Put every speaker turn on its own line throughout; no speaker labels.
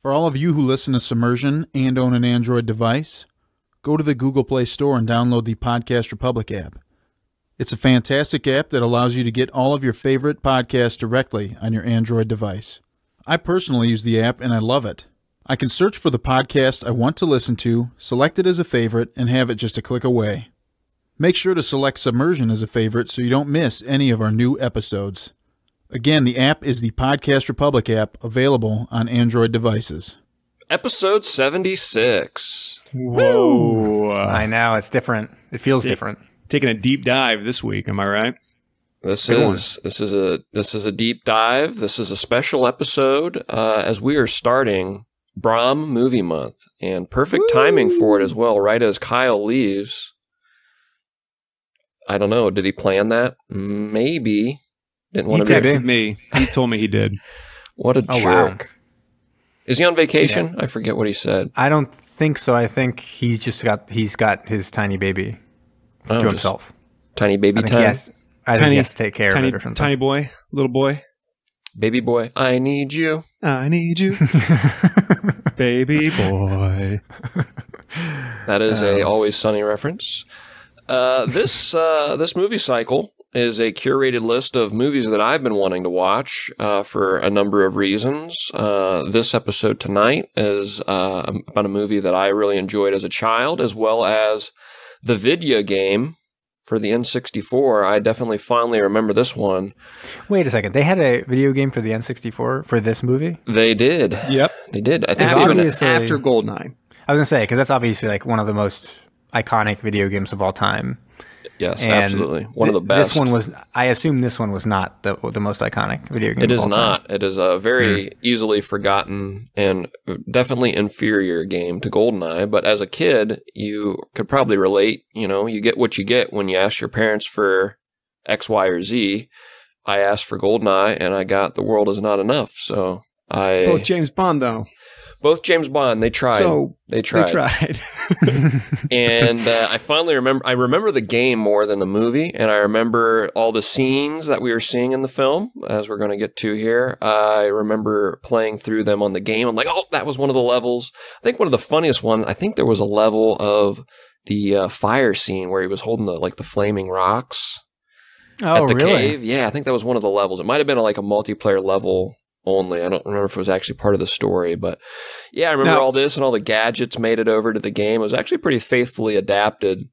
For all of you who listen to Submersion and own an Android device, go to the Google Play Store and download the Podcast Republic app. It's a fantastic app that allows you to get all of your favorite podcasts directly on your Android device. I personally use the app and I love it. I can search for the podcast I want to listen to, select it as a favorite, and have it just a click away. Make sure to select Submersion as a favorite so you don't miss any of our new episodes. Again, the app is the Podcast Republic app, available on Android devices.
Episode 76.
Whoa. I know, it's different. It feels different.
Taking a deep dive this week, am I right?
This is a deep dive. This is a special episode as we are starting Brahm Movie Month, and perfect timing for it as well, right as Kyle leaves. I don't know. Did he plan that? Maybe. Didn't want
He
to
texted me. He told me he did.
What a jerk.
Wow.
Is he on vacation? I forget what he said.
I don't think so. I think he's got his tiny baby to himself.
Tiny baby time?
I think he has to take care of it or something.
Tiny boy, little boy.
Baby boy, I need you.
I need you. Baby boy.
That is a Always Sunny reference. This movie cycle is a curated list of movies that I've been wanting to watch for a number of reasons. This episode tonight is about a movie that I really enjoyed as a child, as well as the video game for the N64. I definitely fondly remember this one.
Wait a second. They had a video game for the N64 for this movie?
They did.
Yep.
They did. I think
after GoldenEye.
I was going to say, because that's obviously like one of the most iconic video games of all time.
Yes,
and
absolutely. One of the best.
This one was, I assume this one was not the most iconic video game.
It is not. It is a very easily forgotten and definitely inferior game to GoldenEye. But as a kid, you could probably relate. You know, you get what you get when you ask your parents for X, Y, or Z. I asked for GoldenEye, and I got The World Is Not Enough. So
both James Bond, though.
Both James Bond, they tried. They tried. And I finally remember the game more than the movie, and I remember all the scenes that we were seeing in the film, as we're going to get to here. I remember playing through them on the game. I'm like, oh, that was one of the levels. I think one of the funniest ones, I think there was a level of the fire scene where he was holding the flaming rocks at the cave. Yeah, I think that was one of the levels. It might have been like a multiplayer level only. I don't remember if it was actually part of the story, but yeah, I remember all this and all the gadgets made it over to the game. It was actually pretty faithfully adapted.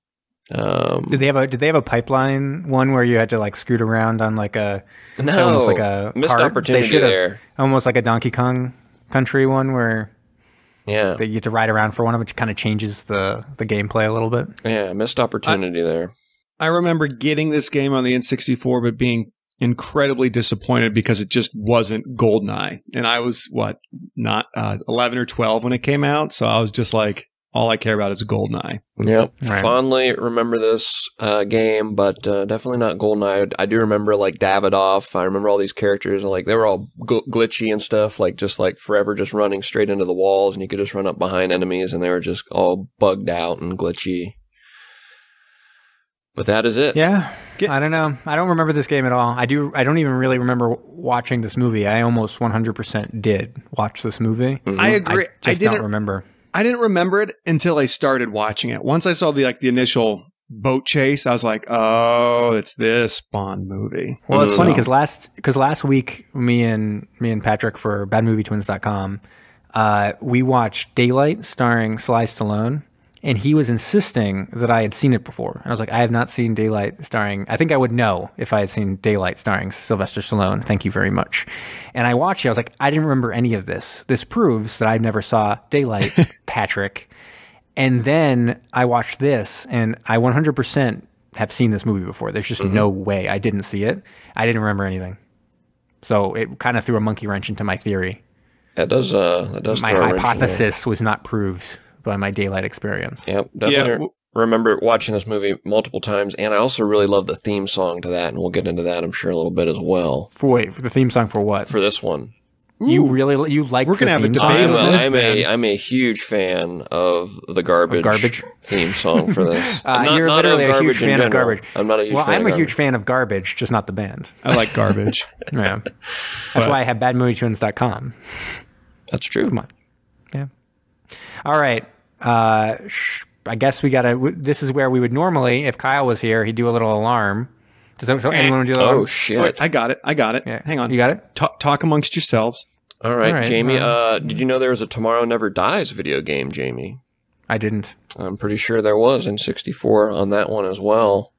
Did they have a pipeline one where you had to like scoot around on like a almost like a
missed opportunity there,
almost like a Donkey Kong Country one where
you
get to ride around for one, which kind of changes the gameplay a little bit.
Yeah, missed opportunity there.
I remember getting this game on the N64, but being incredibly disappointed because it just wasn't GoldenEye. And I was, 11 or 12 when it came out. So I was just like, all I care about is GoldenEye.
Yep. Right. Fondly remember this game, but definitely not GoldenEye. I do remember like Davidoff. I remember all these characters, and like they were all glitchy and stuff, like just like forever just running straight into the walls, and you could just run up behind enemies, and they were just all bugged out and glitchy. But that is it.
Yeah. I don't know. I don't remember this game at all. I don't even really remember watching this movie. I almost 100% did watch this movie.
Mm-hmm. I agree.
I don't remember.
I didn't remember it until I started watching it. Once I saw the initial boat chase, I was like, "Oh, it's this Bond movie."
Well, it's funny because last week, me and Patrick for BadMovieTwins.com, we watched Daylight starring Sly Stallone. And he was insisting that I had seen it before. And I was like, I have not seen Daylight starring... I think I would know if I had seen Daylight starring Sylvester Stallone. Thank you very much. And I watched it. I was like, I didn't remember any of this. This proves that I never saw Daylight, Patrick. And then I watched this, and I 100% have seen this movie before. There's just no way I didn't see it. I didn't remember anything. So it kind of threw a monkey wrench into my theory.
That does
my hypothesis was not proved by my Daylight experience.
Yep, definitely remember watching this movie multiple times, and I also really love the theme song to that, and we'll get into that, I'm sure, a little bit as well.
For the theme song for what?
For this one.
You like? We're gonna have a
debate. I'm a huge fan of the garbage theme song for this.
You're literally a huge fan of Garbage.
I'm not a huge fan.
Well, I'm a huge fan of Garbage, just not the band.
I like Garbage.
Yeah, that's why I have BadMovieTwins.com.
That's true.
Come on. All right. I guess we gotta. This is where we would normally, if Kyle was here, he'd do a little alarm. Does anyone do an alarm?
Oh shit!
I got it.
Yeah.
Hang on.
You got it.
Talk amongst yourselves.
All right, Jamie. Did you know there was a Tomorrow Never Dies video game, Jamie?
I didn't.
I'm pretty sure there was in 64 on that one as well.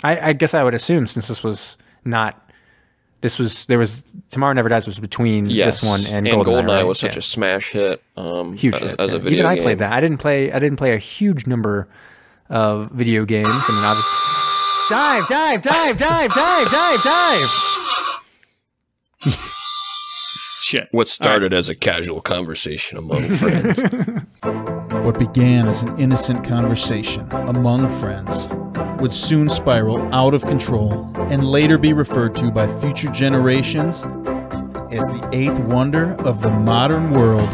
I guess I would assume, since this was not. There was Tomorrow Never Dies was between this one and GoldenEye.
GoldenEye was such a smash hit.
Huge hit.
As a video
Even
game.
I played that. I didn't play a huge number of video games. I mean, dive.
Shit.
What started as a casual conversation among friends.
What began as an innocent conversation among friends would soon spiral out of control and later be referred to by future generations as the eighth wonder of the modern world.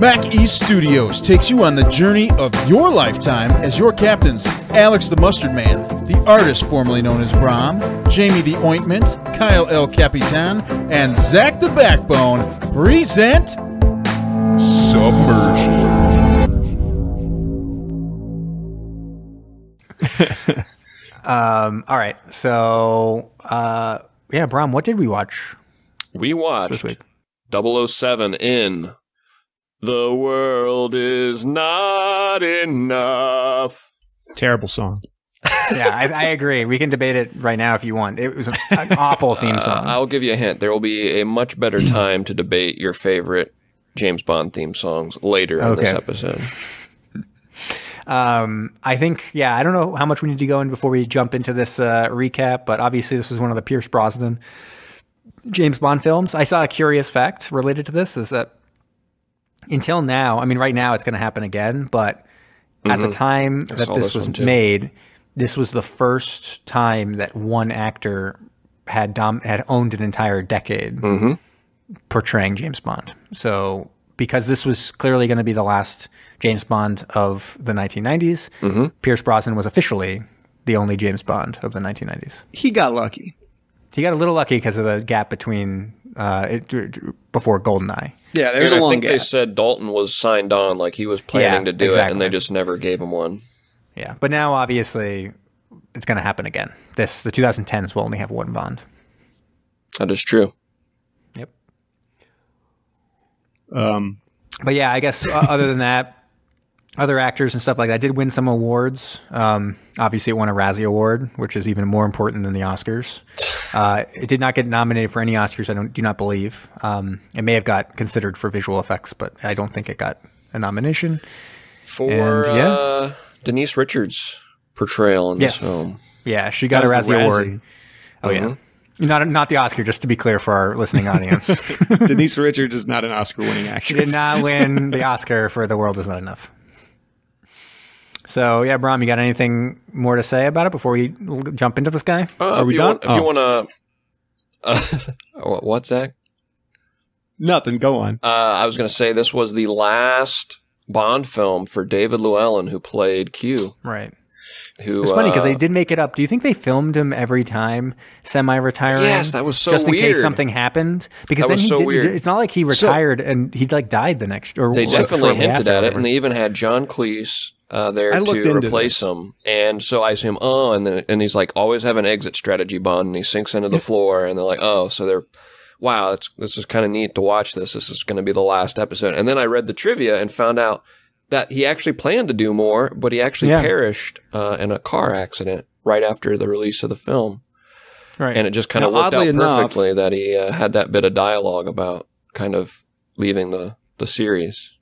Mac East Studios takes you on the journey of your lifetime as your captains, Alex the Mustard Man, the artist formerly known as Brom, Jamie the Ointment, Kyle El Capitan, and Zach the Backbone present Submersion.
All right. So, Brom, what did we watch?
We watched
this week?
007 in The World Is Not Enough.
Terrible song.
Yeah, I agree. We can debate it right now if you want. It was an awful theme song.
I'll give you a hint. There will be a much better time to debate your favorite James Bond theme songs later in this episode.
I think, I don't know how much we need to go in before we jump into this recap, but obviously this is one of the Pierce Brosnan James Bond films. I saw a curious fact related to this, is that until now, I mean, right now it's going to happen again, but at the time that this was made, this was the first time that one actor had owned an entire decade portraying James Bond. So because this was clearly going to be the last James Bond of the 1990s, Pierce Brosnan was officially the only James Bond of the 1990s.
He got lucky.
He got a little lucky because of the gap between before GoldenEye.
Yeah, there's a long
gap. I think they
gap.
said Dalton was signed on, like he was planning to do it, and they just never gave him one.
Yeah, but now obviously it's going to happen again. The 2010s will only have one Bond.
That is true.
Yep. But yeah, I guess other than that, other actors and stuff like that did win some awards. Obviously, it won a Razzie Award, which is even more important than the Oscars. It did not get nominated for any Oscars, I do not believe. It may have got considered for visual effects, but I don't think it got a nomination.
For Denise Richards' portrayal in this film.
Yeah, she got a Razzie Award. Oh, yeah. Not the Oscar, just to be clear for our listening audience.
Denise Richards is not an Oscar-winning actress.
She did not win the Oscar for The World Is Not Enough. So, yeah, Brom, you got anything more to say about it before we jump into this guy?
Are we done?
If you want to... what, Zach?
Nothing. Go on.
I was going to say this was the last Bond film for David Llewellyn, who played Q.
Right.
Who,
it's funny because they did make it up. Do you think they filmed him every time semi-retiring?
Yes, that was so
weird. Just in
weird.
Case something happened. Because
that
then
was weird.
It's not like he retired and he died the next. Or
they definitely hinted at it, and they even had John Cleese there to replace him. And so I see him, and he's like, always have an exit strategy, Bond, and he sinks into the floor, and they're like, so they're, wow, this is kind of neat to watch this. This is going to be the last episode. And then I read the trivia and found out that he actually planned to do more, but he actually perished in a car accident right after the release of the film. Right. And it just kind of worked out perfectly that he had that bit of dialogue about kind of leaving the series.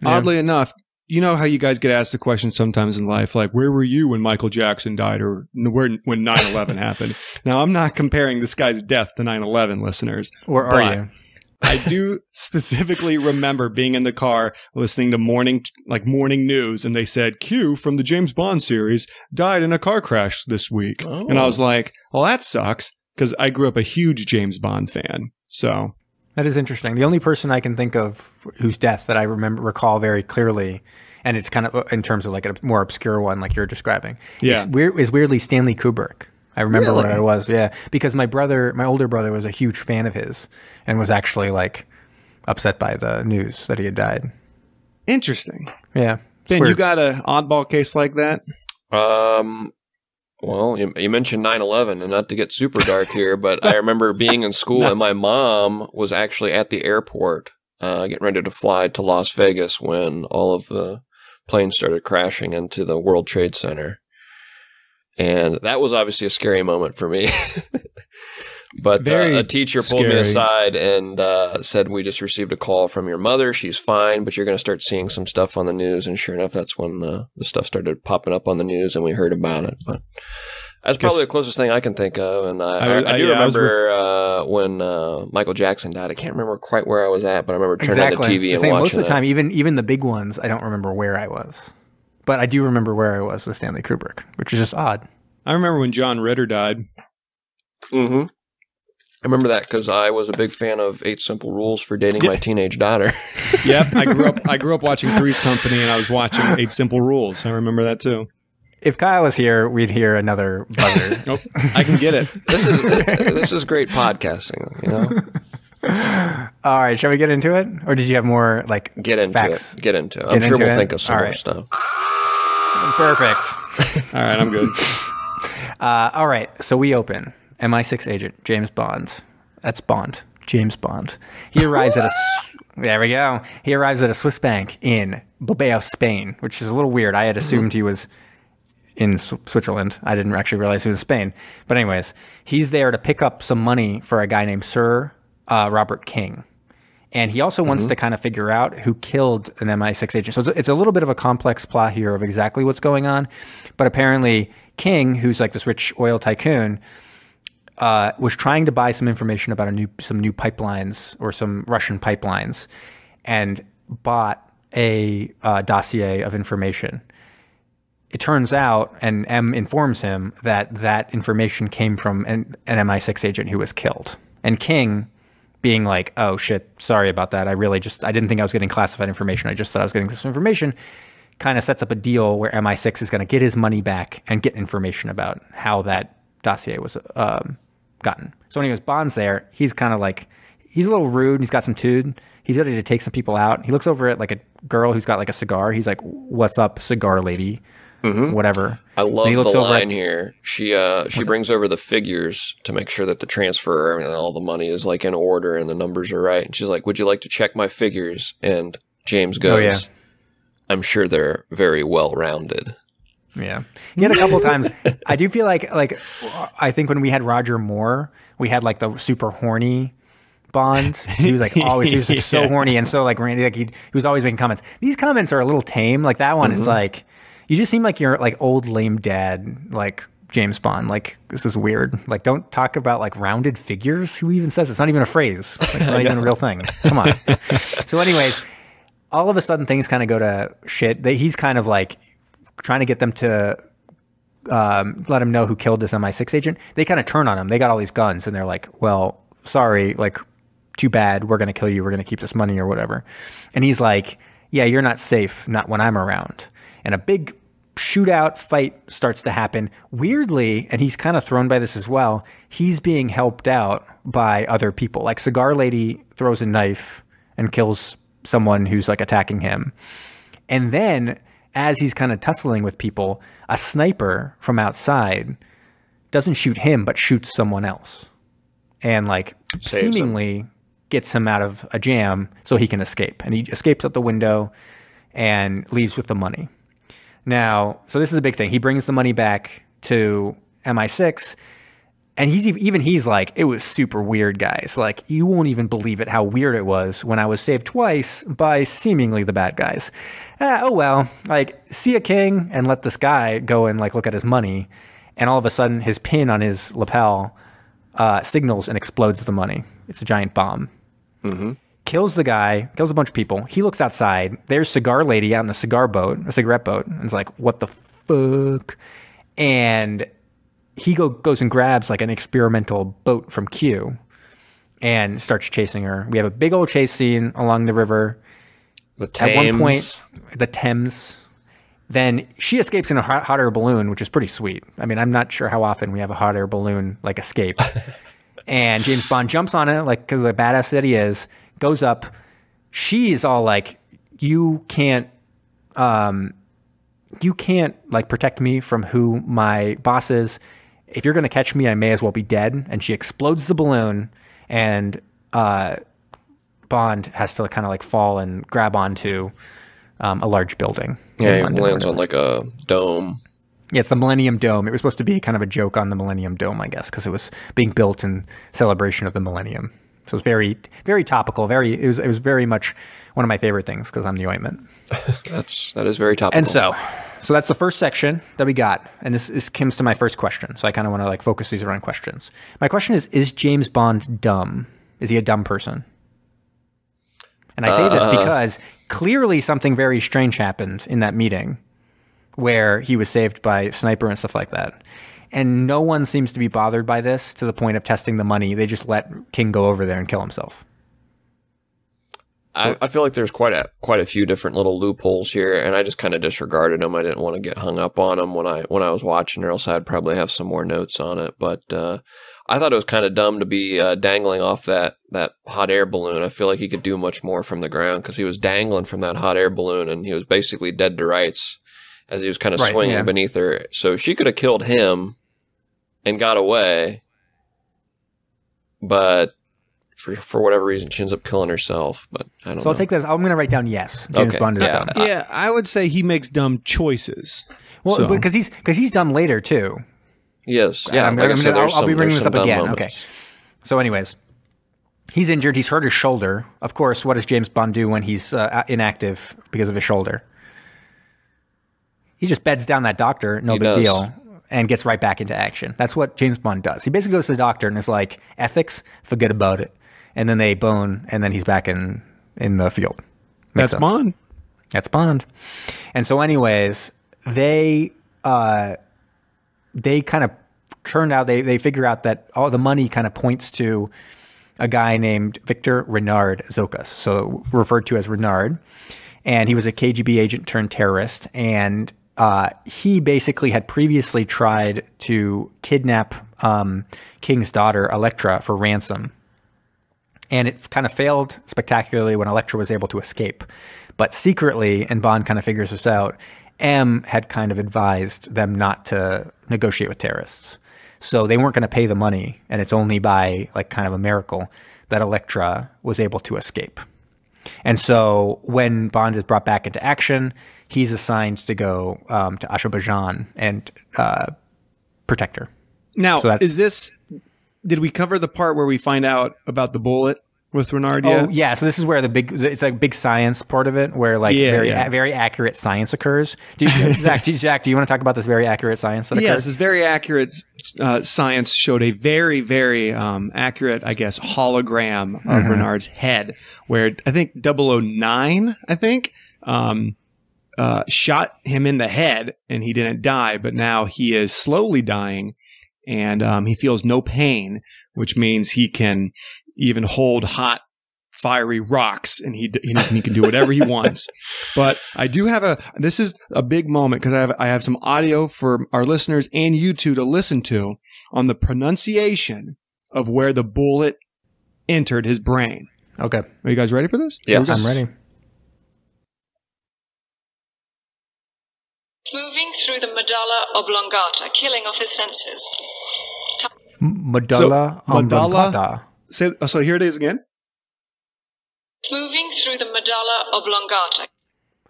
Oddly enough, you know how you guys get asked the question sometimes in life, like, where were you when Michael Jackson died or when 9/11 happened? Now, I'm not comparing this guy's death to 9/11, listeners.
Or are you?
I do specifically remember being in the car listening to morning news, and they said Q from the James Bond series died in a car crash this week. Oh. And I was like, well, that sucks, because I grew up a huge James Bond fan. So
that is interesting. The only person I can think of whose death that I recall very clearly, and it's kind of in terms of like a more obscure one like you're describing, is weirdly Stanley Kubrick. I remember what it was, because my older brother was a huge fan of his and was actually like upset by the news that he had died.
Interesting.
Yeah.
Ben, you got an oddball case like that?
Well, you mentioned 9/11, and not to get super dark here, but I remember being in school and my mom was actually at the airport getting ready to fly to Las Vegas when all of the planes started crashing into the World Trade Center. And that was obviously a scary moment for me. But a teacher pulled me aside and said, we just received a call from your mother. She's fine, but you're going to start seeing some stuff on the news. And sure enough, that's when the stuff started popping up on the news and we heard about it. But that's probably the closest thing I can think of. And I do remember when Michael Jackson died. I can't remember quite where I was at, but I remember turning on the TV and watching
most of the
it.
time, even the big ones, I don't remember where I was. But I do remember where I was with Stanley Kubrick, which is just odd.
I remember when John Ritter died.
Mm-hmm. I remember that because I was a big fan of 8 Simple Rules for Dating My Teenage Daughter.
Yep, I grew up watching Three's Company, and I was watching 8 Simple Rules. I remember that too.
If Kyle was here, we'd hear another buzzer.
Nope, I can get it.
This is great podcasting, you know.
All right, shall we get into it, or did you have more
get into
facts?
it? Get into it. I'm sure we'll think of some more stuff.
Perfect.
All right, I'm good.
All right, so we open. MI6 agent James Bond. That's Bond. James Bond. He arrives at there we go. He arrives at a Swiss bank in Bilbao, Spain, which is a little weird. I had assumed he was in Switzerland. I didn't actually realize he was in Spain. But anyways, he's there to pick up some money for a guy named Sir Robert King. And he also wants to kind of figure out who killed an MI6 agent. So it's a little bit of a complex plot here of exactly what's going on. But apparently King, who's like this rich oil tycoon, was trying to buy some information about some new pipelines or some Russian pipelines, and bought a dossier of information. It turns out, and M informs him, that information came from an MI6 agent who was killed. And King, being like, oh shit, sorry about that. I didn't think I was getting classified information. I just thought I was getting this information. Kind of sets up a deal where MI6 is going to get his money back and get information about how that dossier was gotten. So anyways, Bond's there. He's kind of like, he's a little rude. He's got some tude. He's ready to take some people out. He looks over at like a girl who's got like a cigar. He's like, what's up, cigar lady? Whatever.
I love the line here. She brings over the figures to make sure that the transfer and all the money is like in order and the numbers are right. And she's like, would you like to check my figures? And James goes, oh, yeah. I'm sure they're very well-rounded.
Yeah. He had a couple times. I do feel like I think when we had Roger Moore, we had like the super horny Bond. He was like always, he was like so horny. And so like Randy, like he was always making comments. These comments are a little tame. Like that one is like, you just seem like you're like old lame dad, like James Bond. Like, this is weird. Like, don't talk about like rounded figures. Who even says it's not even a phrase? Like, it's not even a real thing. Come on. So anyways, all of a sudden things kind of go to shit. He's kind of like trying to get them to let him know who killed this MI6 agent. They kind of turn on him. They got all these guns and they're like, well, sorry, like, too bad. We're going to kill you. We're going to keep this money or whatever. And he's like, yeah, you're not safe. Not when I'm around. And a big shootout fight starts to happen. Weirdly, and he's kind of thrown by this as well, he's being helped out by other people. Like Cigar Lady throws a knife and kills someone who's like attacking him. And then as he's kind of tussling with people, a sniper from outside doesn't shoot him, but shoots someone else. And like seemingly gets him out of a jam so he can escape. And he escapes out the window and leaves with the money. Now, so this is a big thing. He brings the money back to MI6, and he's like, it was super weird, guys. Like, you won't even believe it how weird it was when I was saved twice by seemingly the bad guys. Oh, well, like, see a king and let this guy go and, like, look at his money, and all of a sudden his pin on his lapel signals and explodes the money. It's a giant bomb. Kills the guy, kills a bunch of people. He looks outside. There's Cigar Lady out in a cigarette boat. And it's like, what the fuck? And he goes and grabs like an experimental boat from Q and starts chasing her. We have a big old chase scene along the river.
The Thames.
At one point, the Thames. Then she escapes in a hot air balloon, which is pretty sweet. I mean, I'm not sure how often we have a hot air balloon like escape. And James Bond jumps on it, like, because the badass that he is, goes up, she is all like, you can't like protect me from who my boss is. If you're going to catch me, I may as well be dead. And she explodes the balloon, and Bond has to kind of like fall and grab onto a large building.
Yeah, he lands on like a dome.
Yeah, it's the Millennium Dome. It was supposed to be kind of a joke on the Millennium Dome, I guess, because it was being built in celebration of the Millennium. So it was very, very topical. It was very much one of my favorite things because I'm the ointment.
That is very topical.
And so that's the first section that we got, and this comes to my first question. So I kind of want to like focus these around questions. My question is James Bond dumb? Is he a dumb person? And I say this because clearly something very strange happened in that meeting where he was saved by Sniper and stuff like that. And no one seems to be bothered by this to the point of testing the money. They just let King go over there and kill himself.
I feel like there's quite a few different little loopholes here, and I just kind of disregarded them. I didn't want to get hung up on them when I was watching, or else I'd probably have some more notes on it. But I thought it was kind of dumb to be dangling off that hot air balloon. I feel like he could do much more from the ground because he was dangling from that hot air balloon, and he was basically dead to rights as he was kind of swinging beneath her. So she could have killed him and got away, but for whatever reason, she ends up killing herself. But I don't know.
So I'll take that. I'm going to write down yes. James Bond is dumb.
Yeah, I would say he makes dumb choices.
Well, because he's dumb later too.
Yes.
Yeah. I'll be bringing this up again. Moments. Okay. So, anyways, he's injured. He's hurt his shoulder. Of course, what does James Bond do when he's inactive because of his shoulder? He just beds down that doctor. No big deal. And gets right back into action. That's what James Bond does. He basically goes to the doctor and is like, ethics, forget about it. And then they bone, and then he's back in the field.
That's Bond.
That's Bond. And so anyways, they kind of turned out, they figure out that all the money kind of points to a guy named Victor Renard Zokas, so referred to as Renard. And he was a KGB agent turned terrorist, and he basically had previously tried to kidnap King's daughter, Electra, for ransom. And it kind of failed spectacularly when Electra was able to escape. But secretly, and Bond kind of figures this out, M had kind of advised them not to negotiate with terrorists. So they weren't going to pay the money, and it's only by like kind of a miracle that Electra was able to escape. And so when Bond is brought back into action, he's assigned to go to Azerbaijan and protect her.
Now, did we cover the part where we find out about the bullet with Renard yet?
Oh, yeah. So this is where it's like big science part of it, where like very accurate science occurs. Zach, do you want to talk about this very accurate science that occurs?
Yes, this very accurate science showed a very, very accurate, I guess, hologram of Renard's head, where I think 009, shot him in the head and he didn't die, but now he is slowly dying. And he feels no pain, which means he can even hold hot, fiery rocks, and he can do whatever he wants. But I do have this is a big moment because I have some audio for our listeners and you two to listen to on the pronunciation of where the bullet entered his brain.
Okay.
Are you guys ready for this?
Yes.
I'm ready.
Moving through the medulla oblongata, killing off his senses.
Medulla oblongata.
So here it is again.
Moving through the medulla oblongata.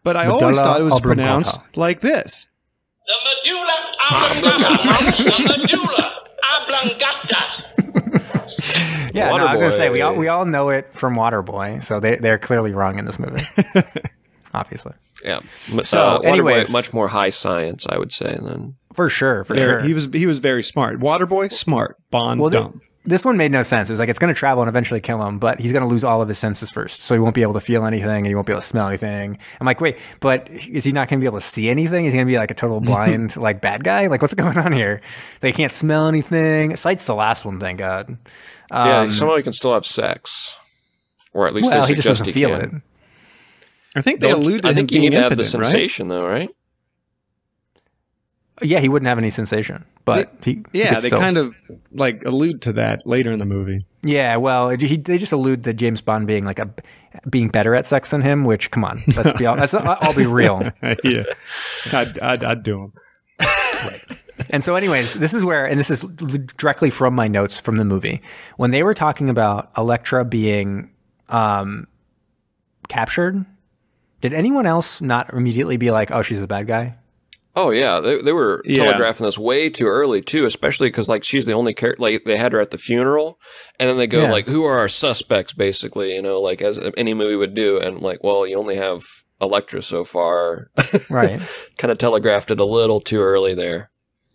But I always thought it was pronounced like this.
The medulla oblongata. The medulla oblongata.
Yeah, no, I was going to say, we all know it from Waterboy, so they're clearly wrong in this movie. Obviously.
Yeah.
So, anyways,
much more high science, I would say. Than
for sure.
He was very smart. Waterboy, smart. Bond, dumb.
This one made no sense. It was like it's going to travel and eventually kill him, but he's going to lose all of his senses first, so he won't be able to feel anything and he won't be able to smell anything. I'm like, wait, but is he not going to be able to see anything? Is he going to be like a total blind like bad guy? Like, what's going on here? They can't smell anything. Sight's the last one, thank God.
Yeah, somehow he can still have sex, or at least
well,
they
he just
suggest
doesn't
he
feel
can.
it.
I think they allude to him being
you need to
impotent,
have the sensation, though, right?
Yeah, he wouldn't have any sensation. but
they kind of like allude to that later in the movie.
Yeah, well, they just allude to James Bond being like being better at sex than him. Which, come on, let's be I'll be real.
Yeah, I'd do him.
Right. And so, anyways, this is directly from my notes from the movie when they were talking about Elektra being captured. Did anyone else not immediately be like, "Oh, she's a bad guy"?
Oh yeah, they were telegraphing this way too early too, especially because like she's the only character. Like they had her at the funeral, and then they go like, "Who are our suspects?" Basically, like as any movie would do, and like, well, you only have Elektra so far,
right?
Kind of telegraphed it a little too early there.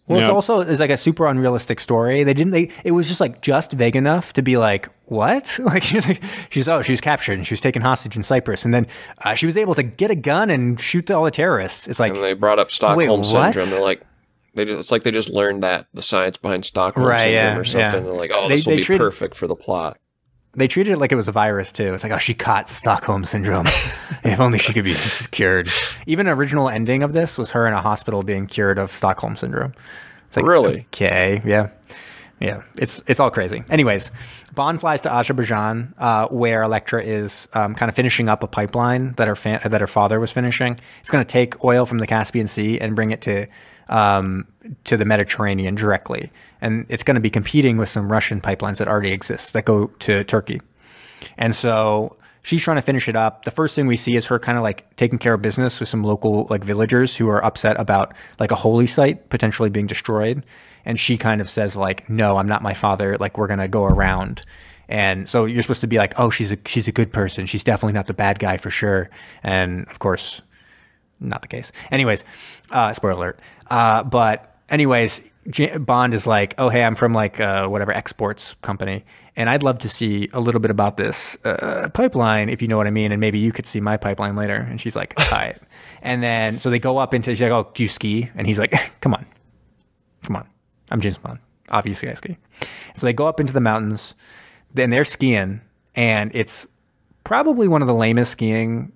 Well, it's like a super unrealistic story. It was just vague enough to be like, what? Like she's captured and she was taken hostage in Cyprus, and then she was able to get a gun and shoot all the terrorists. It's like,
and they brought up Stockholm syndrome. They're like, it's like they just learned the science behind Stockholm syndrome or something. They're like, oh, this will be perfect for the plot.
They treated it like it was a virus too. It's like, oh, she caught Stockholm syndrome. If only she could be cured. Even the original ending of this was her in a hospital being cured of Stockholm syndrome. It's like,
really?
Okay, yeah. It's all crazy. Anyways, Bond flies to Azerbaijan, where Elektra is kind of finishing up a pipeline that her father was finishing. It's going to take oil from the Caspian Sea and bring it to the Mediterranean directly. And it's going to be competing with some Russian pipelines that already exist that go to Turkey. And so she's trying to finish it up. The first thing we see is her kind of like taking care of business with some local like villagers who are upset about like a holy site potentially being destroyed. And she kind of says like, no, I'm not my father. Like we're going to go around. And so you're supposed to be like, oh, she's a good person. She's definitely not the bad guy for sure. And of course, not the case. Anyways, spoiler alert. But anyways, Bond is like, oh, hey, I'm from like whatever exports company, and I'd love to see a little bit about this pipeline, if you know what I mean, and maybe you could see my pipeline later. And she's like, all right. And then so they go up into, she's like, oh, do you ski? And he's like, come on, I'm James Bond, obviously I ski. So they go up into the mountains, then they're skiing, and it's probably one of the lamest skiing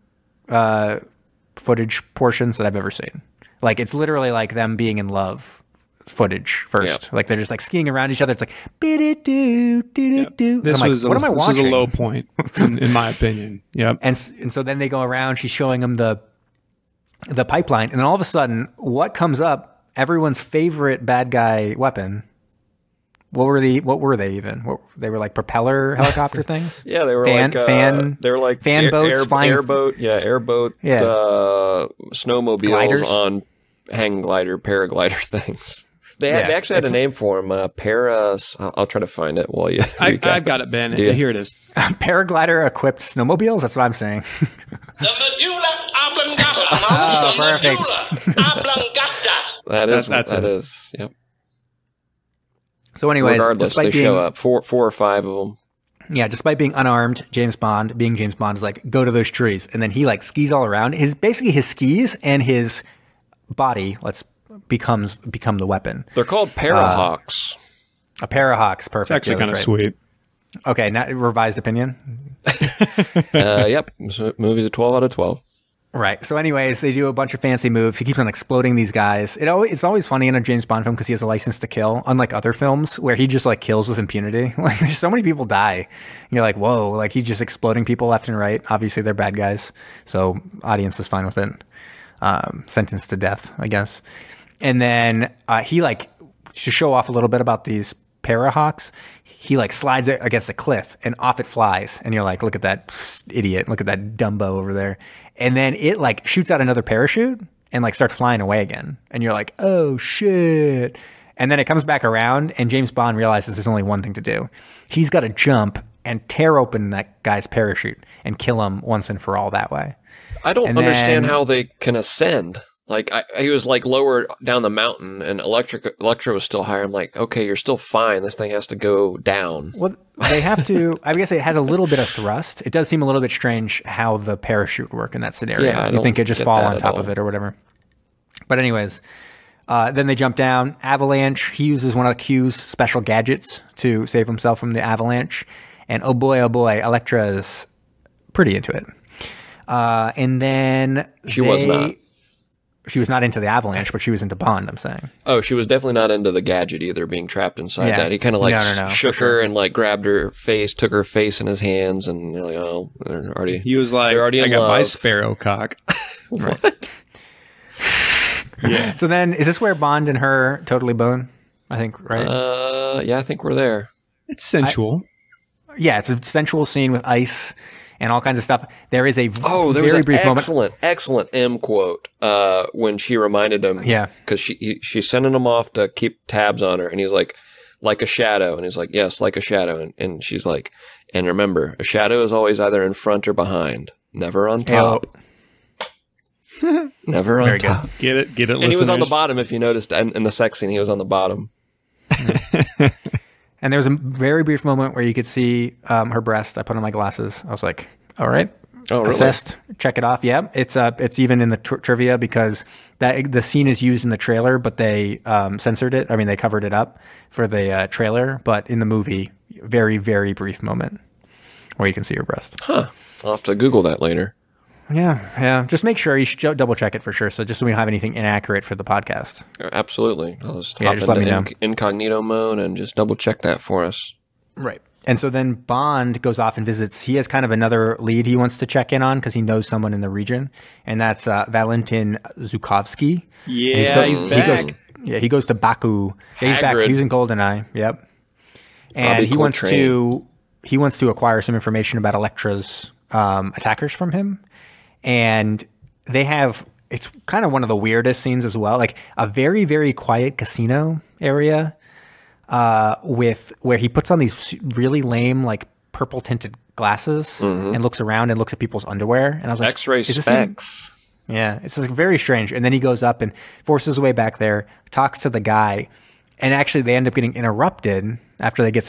footage portions that I've ever seen. Like it's literally like them being in love footage first. Like they're just like skiing around each other. It's like do.
This was what am I watching? This is a low point in my opinion. Yep.
And so then they go around. She's showing them the pipeline, and then all of a sudden, what comes up? Everyone's favorite bad guy weapon. What were they even? They were like propeller helicopter things.
Yeah, they were
fan boats,
airboat, snowmobiles gliders on hang glider, paraglider things. They actually had a name for them. I'll try to find it while you.
I've got it, Ben. Here it is.
Paraglider equipped snowmobiles. That's what I'm saying.
The medulla oblongata.
Oh, perfect.
Oblongata.
That is. Yep.
So, anyways,
regardless, they show up. Four or five of them.
Yeah, despite being unarmed, James Bond is like, go to those trees, and then he like skis all around. His skis and his body become the weapon.
They're called Parahawks.
A Parahawks, perfect.
It's actually kind of sweet.
Okay, now revised opinion.
Yep, so movie's a 12 out of 12.
Right. So, anyways, they do a bunch of fancy moves. He keeps on exploding these guys. It's always funny in a James Bond film because he has a license to kill, unlike other films where he just like kills with impunity. Like, there's so many people die. And you're like, whoa! Like he's just exploding people left and right. Obviously, they're bad guys, so audience is fine with it. Sentenced to death, I guess. And then he like to show off a little bit about these Parahawks. He like slides it against a cliff and off it flies. And you're like, look at that idiot. Look at that Dumbo over there. And then it like shoots out another parachute and like starts flying away again. And you're like, oh shit. And then it comes back around and James Bond realizes there's only one thing to do. He's got to jump and tear open that guy's parachute and kill him once and for all that way.
I don't understand how they can ascend. Like he was like lower down the mountain, and Elektra was still higher. I'm like, okay, you're still fine. This thing has to go down.
Well, they have to. I guess it has a little bit of thrust. It does seem a little bit strange how the parachute would work in that scenario.
Yeah,
you think it just fall on top of it or whatever. But anyways, then they jump down. Avalanche. He uses one of Q's special gadgets to save himself from the avalanche. And oh boy, Elektra is pretty into it. And then
she was not.
she was not into the avalanche, but she was into Bond, I'm saying.
Oh, she was definitely not into the gadget either, being trapped inside that. He kind of like shook her and like grabbed her face, took her face in his hands, and you're like, oh, they're already.
He was like, I got my sparrow cock.
What?
Yeah. So then, is this where Bond and her totally bone? I think, right?
Yeah, I think we're there.
It's sensual.
Yeah, it's a sensual scene with ice and all kinds of stuff. There is a
there was an brief excellent M quote when she reminded him.
Yeah,
because she's sending him off to keep tabs on her, and he's like a shadow, and he's like, yes, like a shadow, and she's like, and remember, a shadow is always either in front or behind, never on top. Never on top.
Good. Get it.
And he was on the bottom. If you noticed, in the sex scene, he was on the bottom.
And there was a very brief moment where you could see her breast. I put on my glasses. I was like, all right.
Oh, really?
Assessed. Check it off. Yeah. It's even in the trivia because the scene is used in the trailer, but they censored it. I mean, they covered it up for the trailer, but in the movie, very, very brief moment where you can see her breast.
Huh. I'll have to Google that later.
Yeah. Just make sure you should double check it for sure. So just so we don't have anything inaccurate for the podcast.
Absolutely. I'll just hop into incognito mode and just double check that for us.
Right. And so then Bond goes off and visits. He has kind of another lead he wants to check in on because he knows someone in the region, and that's Valentin Zukovsky.
Yeah, he's back.
He goes to Baku. He's back. He was in GoldenEye. Yep. And he wants to acquire some information about Elektra's attackers from him. And it's kind of one of the weirdest scenes as well, like a very, very quiet casino area where he puts on these really lame, like purple tinted glasses and looks around and looks at people's underwear. And I was like,
X-ray specs.
Yeah, it's like very strange. And then he goes up and forces his way back there, talks to the guy, and actually they end up getting interrupted after he gets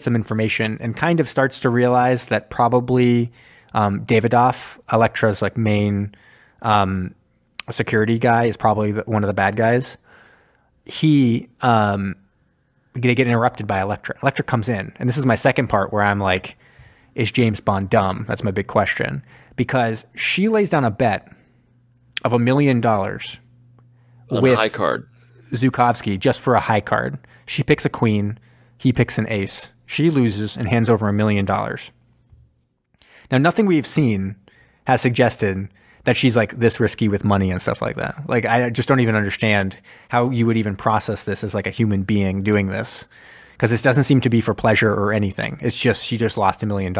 some information and kind of starts to realize that probably Davidoff, Elektra's like main security guy, is probably one of the bad guys. They get interrupted by Elektra. Elektra comes in, and this is my second part where I'm like, is James Bond dumb? That's my big question. Because she lays down a bet of $1 million with
a high card.
Zukovsky just for a high card. She picks a queen, he picks an ace. She loses and hands over $1 million. Now, nothing we've seen has suggested that she's like this risky with money and stuff like that. Like, I just don't even understand how you would even process this as like a human being doing this. Because this doesn't seem to be for pleasure or anything. It's just, she just lost $1 million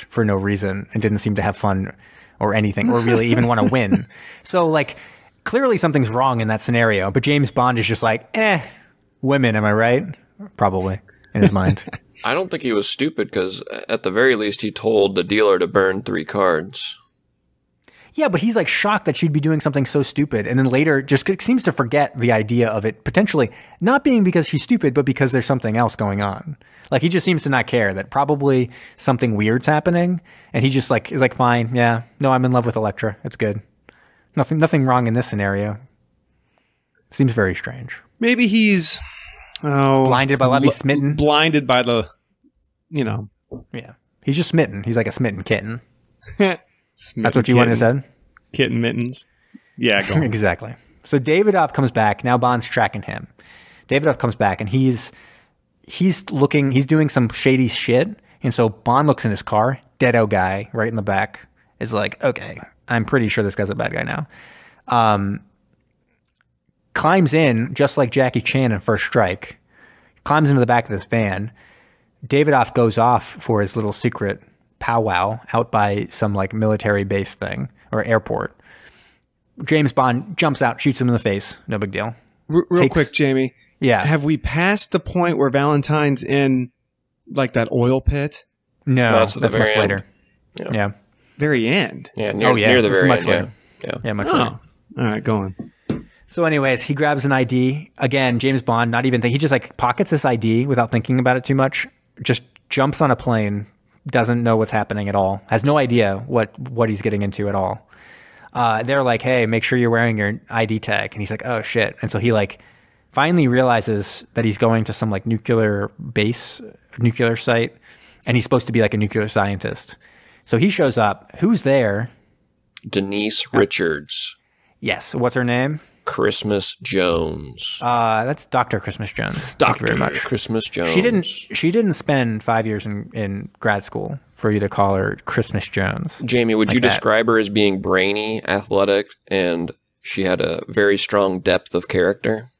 for no reason and didn't seem to have fun or anything or really even want to win. So like, clearly something's wrong in that scenario. But James Bond is just like, women, am I right? Probably, in his mind.
I don't think he was stupid because at the very least he told the dealer to burn 3 cards.
Yeah, but he's like shocked that she'd be doing something so stupid. And then later just seems to forget the idea of it potentially not being because she's stupid, but because there's something else going on. Like he just seems to not care that probably something weird's happening. And he just like is like, fine. Yeah, no, I'm in love with Elektra. It's good. Nothing wrong in this scenario. Seems very strange.
Maybe he's
blinded by love. He's smitten.
Blinded by the,
Yeah. He's just smitten. He's like a smitten kitten.
That's
what you wanted to say?
Kitten mittens. Yeah, go on.
Exactly. So Davidoff comes back. Now Bond's tracking him. Davidoff comes back and he's doing some shady shit. And so Bond looks in his car. Deado guy right in the back is like, okay, I'm pretty sure this guy's a bad guy now. Climbs in just like Jackie Chan in First Strike. Climbs into the back of this van. Davidoff goes off for his little secret powwow out by some like military base thing or airport. James Bond jumps out, shoots him in the face. No big deal.
Real quick, Jamie.
Yeah.
Have we passed the point where Valentine's in like that oil pit?
No, that's much later. Yeah.
Very end.
Yeah. Near the very end.
Later. Yeah, much later.
All right, go on.
So anyways, he grabs an ID. Again, James Bond, not even he just like pockets this ID without thinking about it too much. Just jumps on a plane, doesn't know what's happening at all, has no idea what he's getting into at all. They're like, hey, make sure you're wearing your ID tag. And he's like, oh shit. And so he like finally realizes that he's going to some like nuclear site, and he's supposed to be like a nuclear scientist. So he shows up. Who's there?
Denise Richards.
Yes. What's her name?
Christmas Jones.
That's Dr. Christmas Jones. Thank you very much.
Christmas Jones.
She didn't spend 5 years in grad school for you to call her Christmas Jones.
Jamie, would you describe her as being brainy, athletic, and she had a very strong depth of character?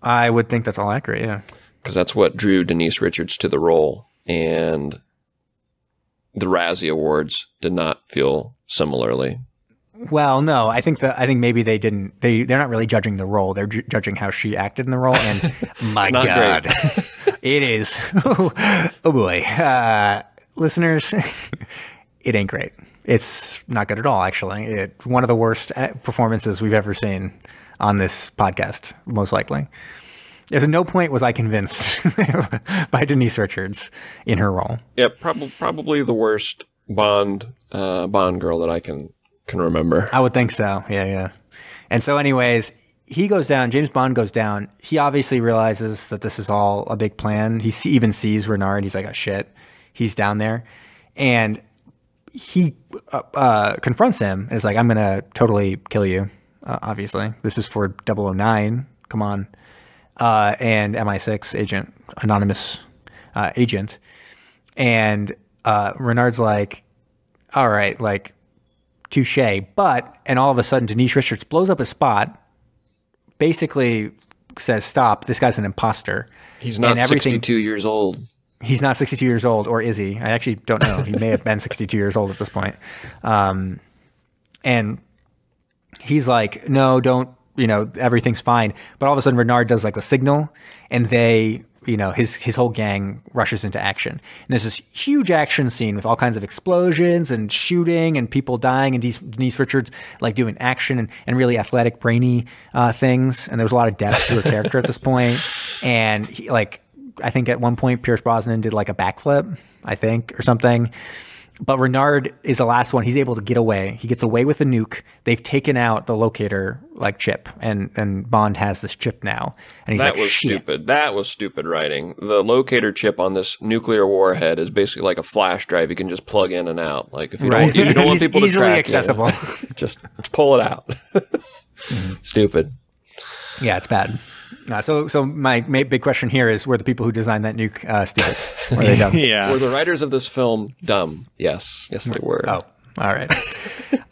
I would think that's all accurate, yeah.
Because that's what drew Denise Richards to the role, and the Razzie Awards did not feel similarly.
Well, no, I think maybe they didn't. They're not really judging the role. They're judging how she acted in the role. And my God, it is. Oh boy, listeners, it ain't great. It's not good at all. Actually, one of the worst performances we've ever seen on this podcast, most likely. At no point was I convinced by Denise Richards in her role.
Yeah, probably the worst Bond girl that I can remember.
I would think so. Yeah. And so anyways, he goes down, James Bond goes down. He obviously realizes that this is all a big plan. He even sees Renard. He's like, oh shit, he's down there. And he confronts him and is like, I'm going to totally kill you. Obviously, this is for 009. Come on. And MI6 agent, anonymous agent. And Renard's like, all right, like, touche. And all of a sudden, Denise Richards blows up his spot, basically says, stop, this guy's an imposter.
He's not 62 years old.
He's not 62 years old, or is he? I actually don't know. He may have been 62 years old at this point. And he's like, no, don't, everything's fine. But all of a sudden, Renard does like the signal, and they, his whole gang rushes into action. And there's this huge action scene with all kinds of explosions and shooting and people dying, and Denise Richards like doing action and really athletic, brainy things. And there was a lot of depth to her character at this point. And he, I think at one point Pierce Brosnan did like a backflip, I think, or something. But Renard is the last one. He's able to get away. He gets away with a nuke. They've taken out the locator chip, and Bond has this chip now. And he's
stupid. That was stupid writing. The locator chip on this nuclear warhead is basically like a flash drive you can just plug in and out. Like if you don't want people to track
accessible.
You, just pull it out. Stupid.
Yeah, it's bad. So my big question here is: were the people who designed that nuke stupid? Were they dumb?
Yeah.
Were the writers of this film dumb? Yes, they were.
Oh, all right.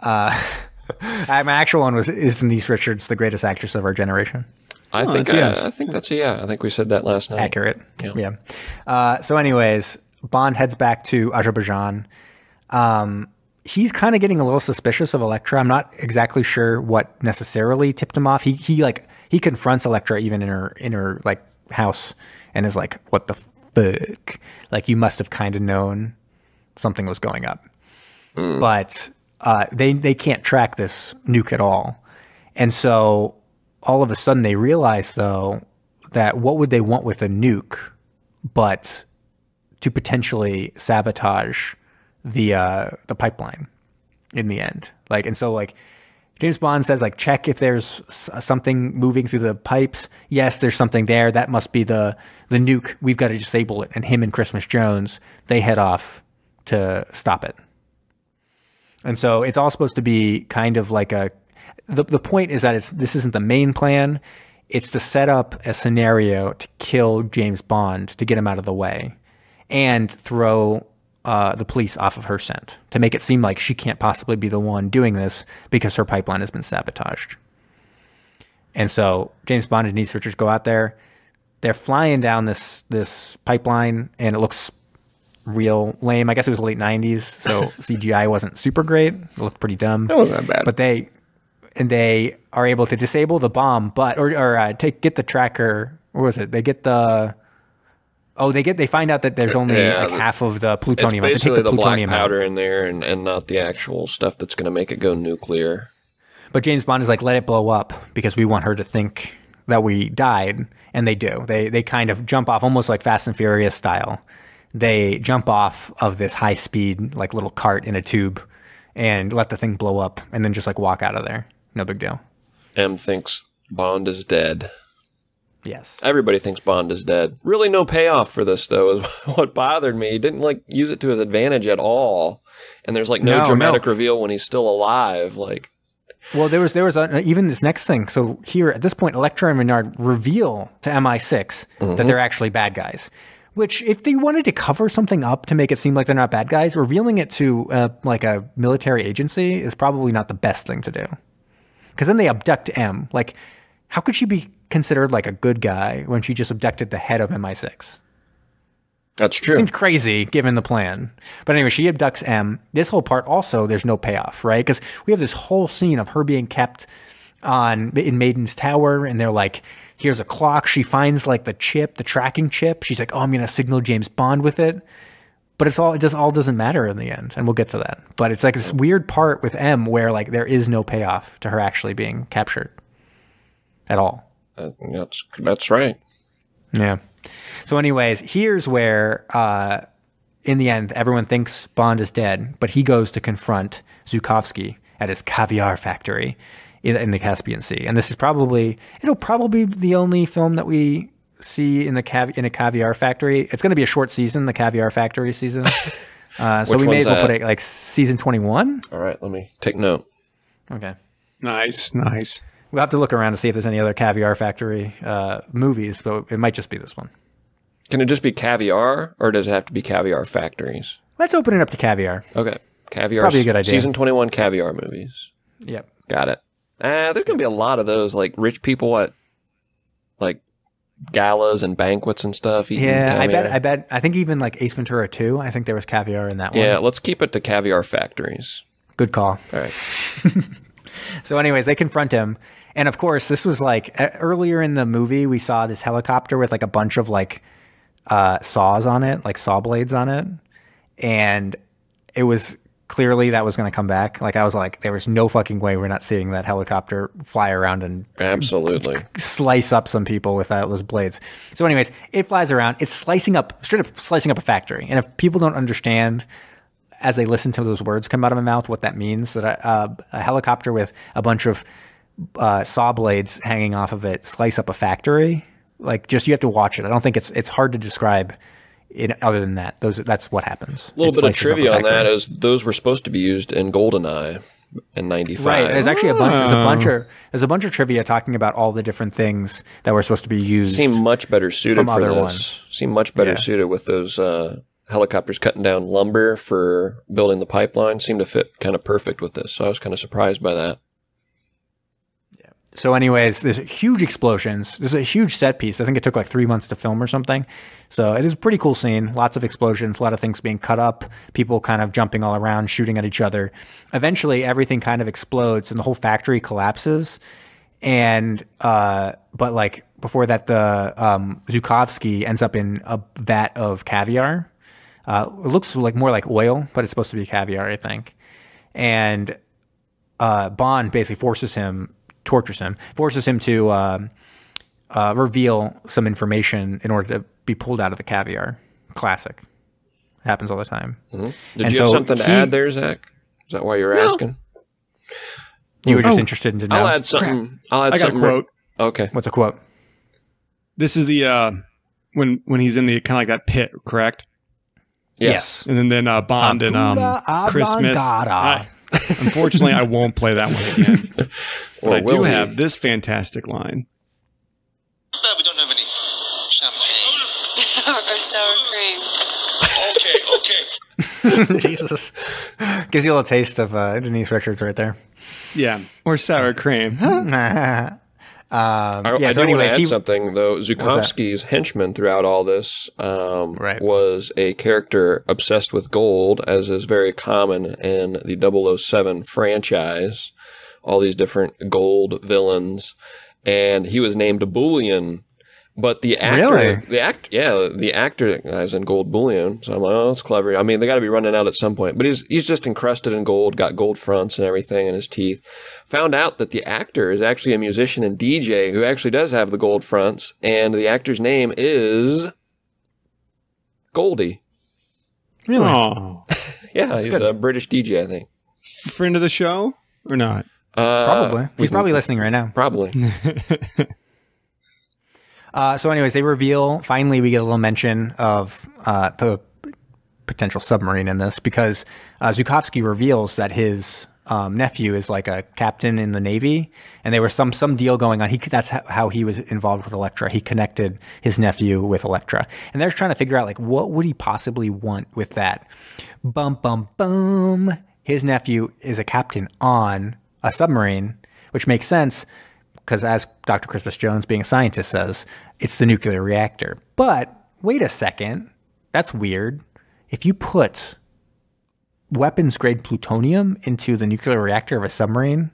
My actual one is Denise Richards the greatest actress of our generation?
I think that's a yeah. I think we said that last night.
Accurate. Yeah. So, anyways, Bond heads back to Azerbaijan. He's kind of getting a little suspicious of Elektra. I'm not exactly sure what necessarily tipped him off. He confronts Elektra even in her like house and is like, what the fuck? Like, you must have kind of known something was going up. But they can't track this nuke at all. And so all of a sudden they realize, though, that what would they want with a nuke but to potentially sabotage the pipeline in the end. And so James Bond says, check if there's something moving through the pipes. Yes, there's something there. That must be the nuke. We've got to disable it. And him and Christmas Jones, they head off to stop it. And so it's all supposed to be kind of like the point is that this isn't the main plan. It's to set up a scenario to kill James Bond, to get him out of the way, and throw the police off of her scent, to make it seem like she can't possibly be the one doing this because her pipeline has been sabotaged. And so James Bond and Denise Richards go out there. They're flying down this pipeline, and it looks real lame. I guess it was the late 90s, so CGI wasn't super great. It looked pretty dumb.
It wasn't that bad.
But they are able to disable the bomb, get the tracker. What was it? They get the... Oh, they find out that there's only half of the plutonium.
It's basically the black powder in there and not the actual stuff that's going to make it go nuclear.
But James Bond is like, let it blow up because we want her to think that we died. And they do. They kind of jump off almost like Fast and Furious style. They jump off of this high speed, little cart in a tube and let the thing blow up and then just walk out of there. No big deal.
M thinks Bond is dead.
Yes.
Everybody thinks Bond is dead. Really no payoff for this, though, is what bothered me. He didn't, use it to his advantage at all. And there's, no dramatic reveal when he's still alive.
Well, there was even this next thing. So here at this point, Elektra and Renard reveal to MI6 that they're actually bad guys. Which, if they wanted to cover something up to make it seem like they're not bad guys, revealing it to like a military agency is probably not the best thing to do. Because then they abduct M. Like, how could she be considered like a good guy when she just abducted the head of MI6?
That's true.
It seems crazy given the plan. But anyway, she abducts M. This whole part also, there's no payoff, right? Because we have this whole scene of her being kept in Maiden's Tower, and they're like, here's a clock. She finds like the tracking chip. She's like, oh, I'm going to signal James Bond with it. But it all doesn't matter in the end. And we'll get to that. But it's like this weird part with M where like there is no payoff to her actually being captured at all.
That's right.
Yeah. So anyways, here's where, in the end, everyone thinks Bond is dead, but he goes to confront Zhukovsky at his caviar factory in the Caspian Sea. And this is it'll probably be the only film that we see in a caviar factory. It's going to be a short season, the caviar factory season. So we may as well put it like season 21.
All right, let me take note.
Okay.
Nice.
We'll have to look around to see if there's any other caviar factory movies, but it might just be this one.
Can it just be caviar, or does it have to be caviar factories?
Let's open it up to caviar.
Okay. Caviar.
Probably a good idea.
Season 21 caviar movies.
Yep.
Got it. There's going to be a lot of those, like rich people at like galas and banquets and stuff.
Yeah, I bet. I think even like Ace Ventura 2, I think there was caviar in that one.
Yeah, let's keep it to caviar factories.
Good call.
All right.
So anyways, they confront him. And of course, this was like earlier in the movie, we saw this helicopter with like a bunch of like saws on it, like saw blades on it. And it was clearly that was going to come back. Like I was like, there was no fucking way we're not seeing that helicopter fly around and
absolutely
slice up some people with those blades. So anyways, it flies around. It's straight up slicing up a factory. And if people don't understand as they listen to those words come out of my mouth, what that means, that a helicopter with a bunch of saw blades hanging off of it slice up a factory, like just you have to watch it. I don't think it's hard to describe it other than that. That's what happens.
A little bit of trivia on that is those were supposed to be used in GoldenEye in '95.
Right. There's actually there's a bunch of trivia talking about all the different things that were supposed to be used.
Seem much better suited for this.
Ones.
Seem much better suited with those helicopters cutting down lumber for building the pipeline. Seemed to fit kind of perfect with this. So I was kind of surprised by that.
So anyways, there's huge explosions. There's a huge set piece. I think it took like 3 months to film or something. So it is a pretty cool scene. Lots of explosions, a lot of things being cut up, people kind of jumping all around, shooting at each other. Eventually, everything kind of explodes and the whole factory collapses. And but like before that, the Zhukovsky ends up in a vat of caviar. It looks like more like oil, but it's supposed to be caviar, I think. And Bond basically tortures him to reveal some information in order to be pulled out of the caviar. Classic. Happens all the time.
Mm-hmm. Did you have something to add there, Zach? Is that why you were asking?
You were just interested in know.
I'll add something.
I got a quote.
Okay.
What's a quote?
This is the when he's in the kind of like that pit, correct?
Yes.
And then Bond and Christmas. Unfortunately, I won't play that one again. But I do have this fantastic line.
We don't have any champagne.
Or sour cream.
Okay.
Jesus. Gives you a little taste of Denise Richards right there.
Yeah. Or sour cream.
I do want to add something, though. Zhukovsky's henchman throughout all this was a character obsessed with gold, as is very common in the 007 franchise. All these different gold villains. And he was named Bullion. But the actor, the actor is in gold bullion. So I'm like, oh, that's clever. I mean, they got to be running out at some point. But he's just encrusted in gold, got gold fronts and everything in his teeth. Found out that the actor is actually a musician and DJ who actually does have the gold fronts, and the actor's name is Goldie.
Really?
Oh.
Yeah, that's he's good. A British DJ, I think.
Friend of the show or not?
Probably. He's probably listening right now.
Probably.
So anyways, they reveal, finally we get a little mention of the potential submarine in this, because Zhukovsky reveals that his nephew is like a captain in the Navy, and there was some deal going on. That's how he was involved with Elektra. He connected his nephew with Elektra, and they're trying to figure out like what would he possibly want with that. Bum bum bum. His nephew is a captain on a submarine, which makes sense because, as Dr. Crispus Jones, being a scientist, says, it's the nuclear reactor. But wait a second, that's weird. If you put weapons-grade plutonium into the nuclear reactor of a submarine,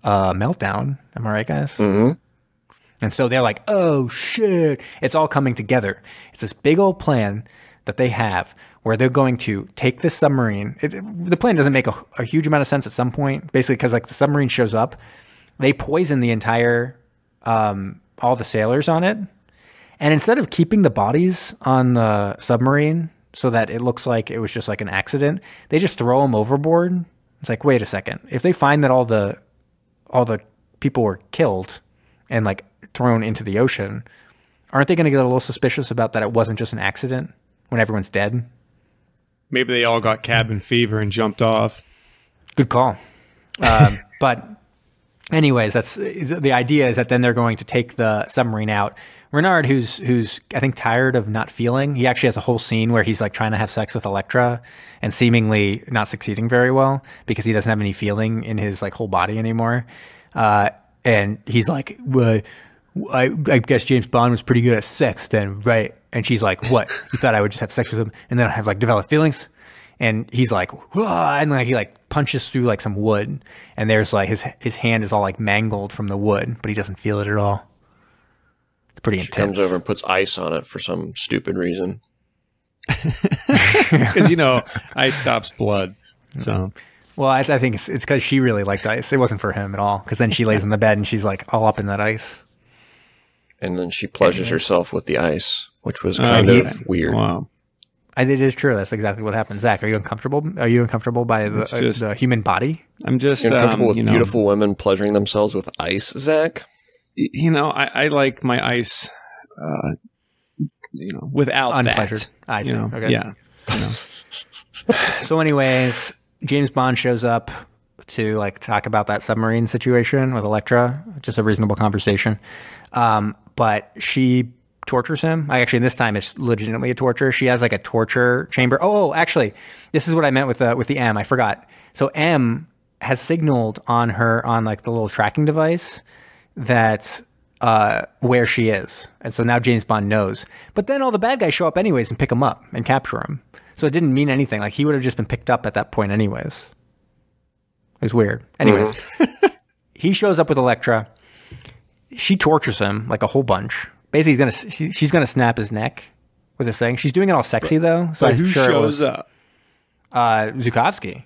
meltdown. Am I right, guys?
Mm-hmm.
And so they're like, oh, shit. It's all coming together. It's this big old plan that they have where they're going to take this submarine. The plan doesn't make a huge amount of sense at some point, basically because like the submarine shows up. They poison the entire, all the sailors on it. And instead of keeping the bodies on the submarine so that it looks like it was just like an accident, they just throw them overboard. It's like, wait a second. If they find that all the people were killed and like thrown into the ocean, aren't they going to get a little suspicious about that it wasn't just an accident when everyone's dead?
Maybe they all got cabin fever and jumped off.
Good call. But anyways, that's the idea, is that then they're going to take the submarine out. Renard, who's I think tired of not feeling, he actually has a whole scene where he's like trying to have sex with Elektra and seemingly not succeeding very well because he doesn't have any feeling in his like whole body anymore. And he's like, well, I guess James Bond was pretty good at sex then, right? And she's like, what? You thought I would just have sex with him and then I have like developed feelings? And he's like, whoa, and like he like punches through like some wood, and there's like his hand is all like mangled from the wood, but he doesn't feel it at all. It's pretty intense.
Comes over and puts ice on it for some stupid reason.
Because ice stops blood. So,
well, I think it's because she really liked ice. It wasn't for him at all. Because then she lays in the bed and she's like all up in that ice.
And then she pleasures herself with the ice, which was kind of weird.
Wow.
It is true. That's exactly what happened. Zach, are you uncomfortable? Are you uncomfortable by the human body?
I'm just
You're uncomfortable with beautiful women pleasuring themselves with ice, Zach?
I like my ice, without
unpleasured.
that.
I see. Okay.
Yeah.
So, anyways, James Bond shows up to like talk about that submarine situation with Elektra. Just a reasonable conversation, but she tortures him. Actually, this time it's legitimately a torture. She has like a torture chamber. Oh, actually, this is what I meant with the M. I forgot. So M has signaled on like the little tracking device that where she is, and so now James Bond knows. But then all the bad guys show up anyways and pick him up and capture him. So it didn't mean anything. Like he would have just been picked up at that point anyways. It was weird. Anyways, he shows up with Elektra. She tortures him like a whole bunch. Basically, she's gonna snap his neck with this thing. She's doing it all sexy though. So
who shows up?
Zukovsky.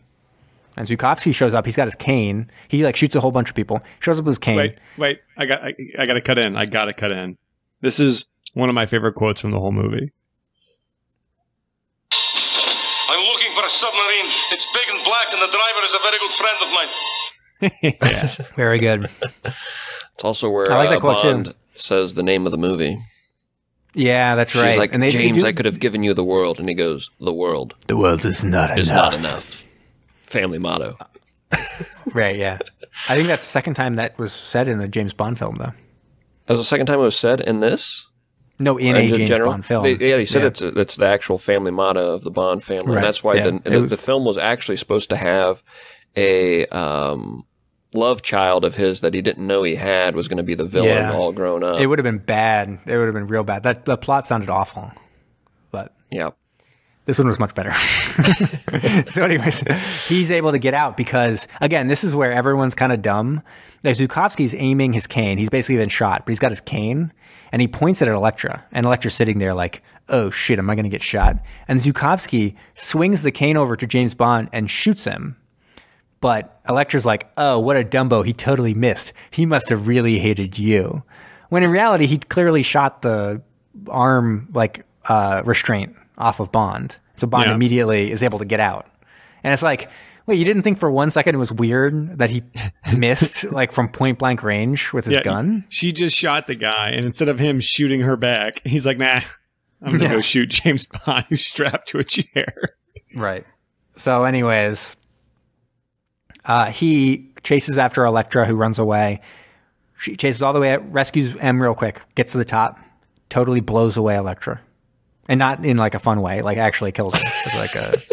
And Zukovsky shows up. He's got his cane. He like shoots a whole bunch of people. Shows up with his cane.
Wait! I gotta cut in. I gotta cut in. This is one of my favorite quotes from the whole movie.
I'm looking for a submarine. It's big and black, and the driver is a very good friend of mine.
Yeah, very good.
It's also where
I like that quote
Bond
too.
Says the name of the movie.
Yeah, that's right.
She's like,
and
James, I could have given you the world. And he goes, the world.
The world is not enough.
Is not enough. Family motto.
Right, yeah. I think that's the second time that was said in the James Bond film, though.
That was the second time it was said in this?
No, in a James Bond film.
They said it's the actual family motto of the Bond family. Right. And that's why the film was actually supposed to have a love child of his that he didn't know he had was going to be the villain all grown up.
It would have been bad. It would have been real bad. The plot sounded awful. But
yeah.
This one was much better. So anyways, he's able to get out because, again, this is where everyone's kind of dumb. Zukovsky's aiming his cane. He's basically been shot, but he's got his cane, and he points it at Elektra. And Elektra's sitting there like, oh, shit, am I going to get shot? And Zukovsky swings the cane over to James Bond and shoots him. But Elektra's like, oh, what a Dumbo. He totally missed. He must have really hated you. When in reality, he clearly shot the arm restraint off of Bond. So Bond immediately is able to get out. And it's like, wait, you didn't think for 1 second it was weird that he missed like from point blank range with his gun?
She just shot the guy, and instead of him shooting her back, he's like, nah, I'm going to go shoot James Bond who's strapped to a chair.
Right. So anyways, He chases after Elektra, who runs away. She chases all the way, rescues M real quick, gets to the top, totally blows away Elektra. And not in like a fun way, like actually kills her with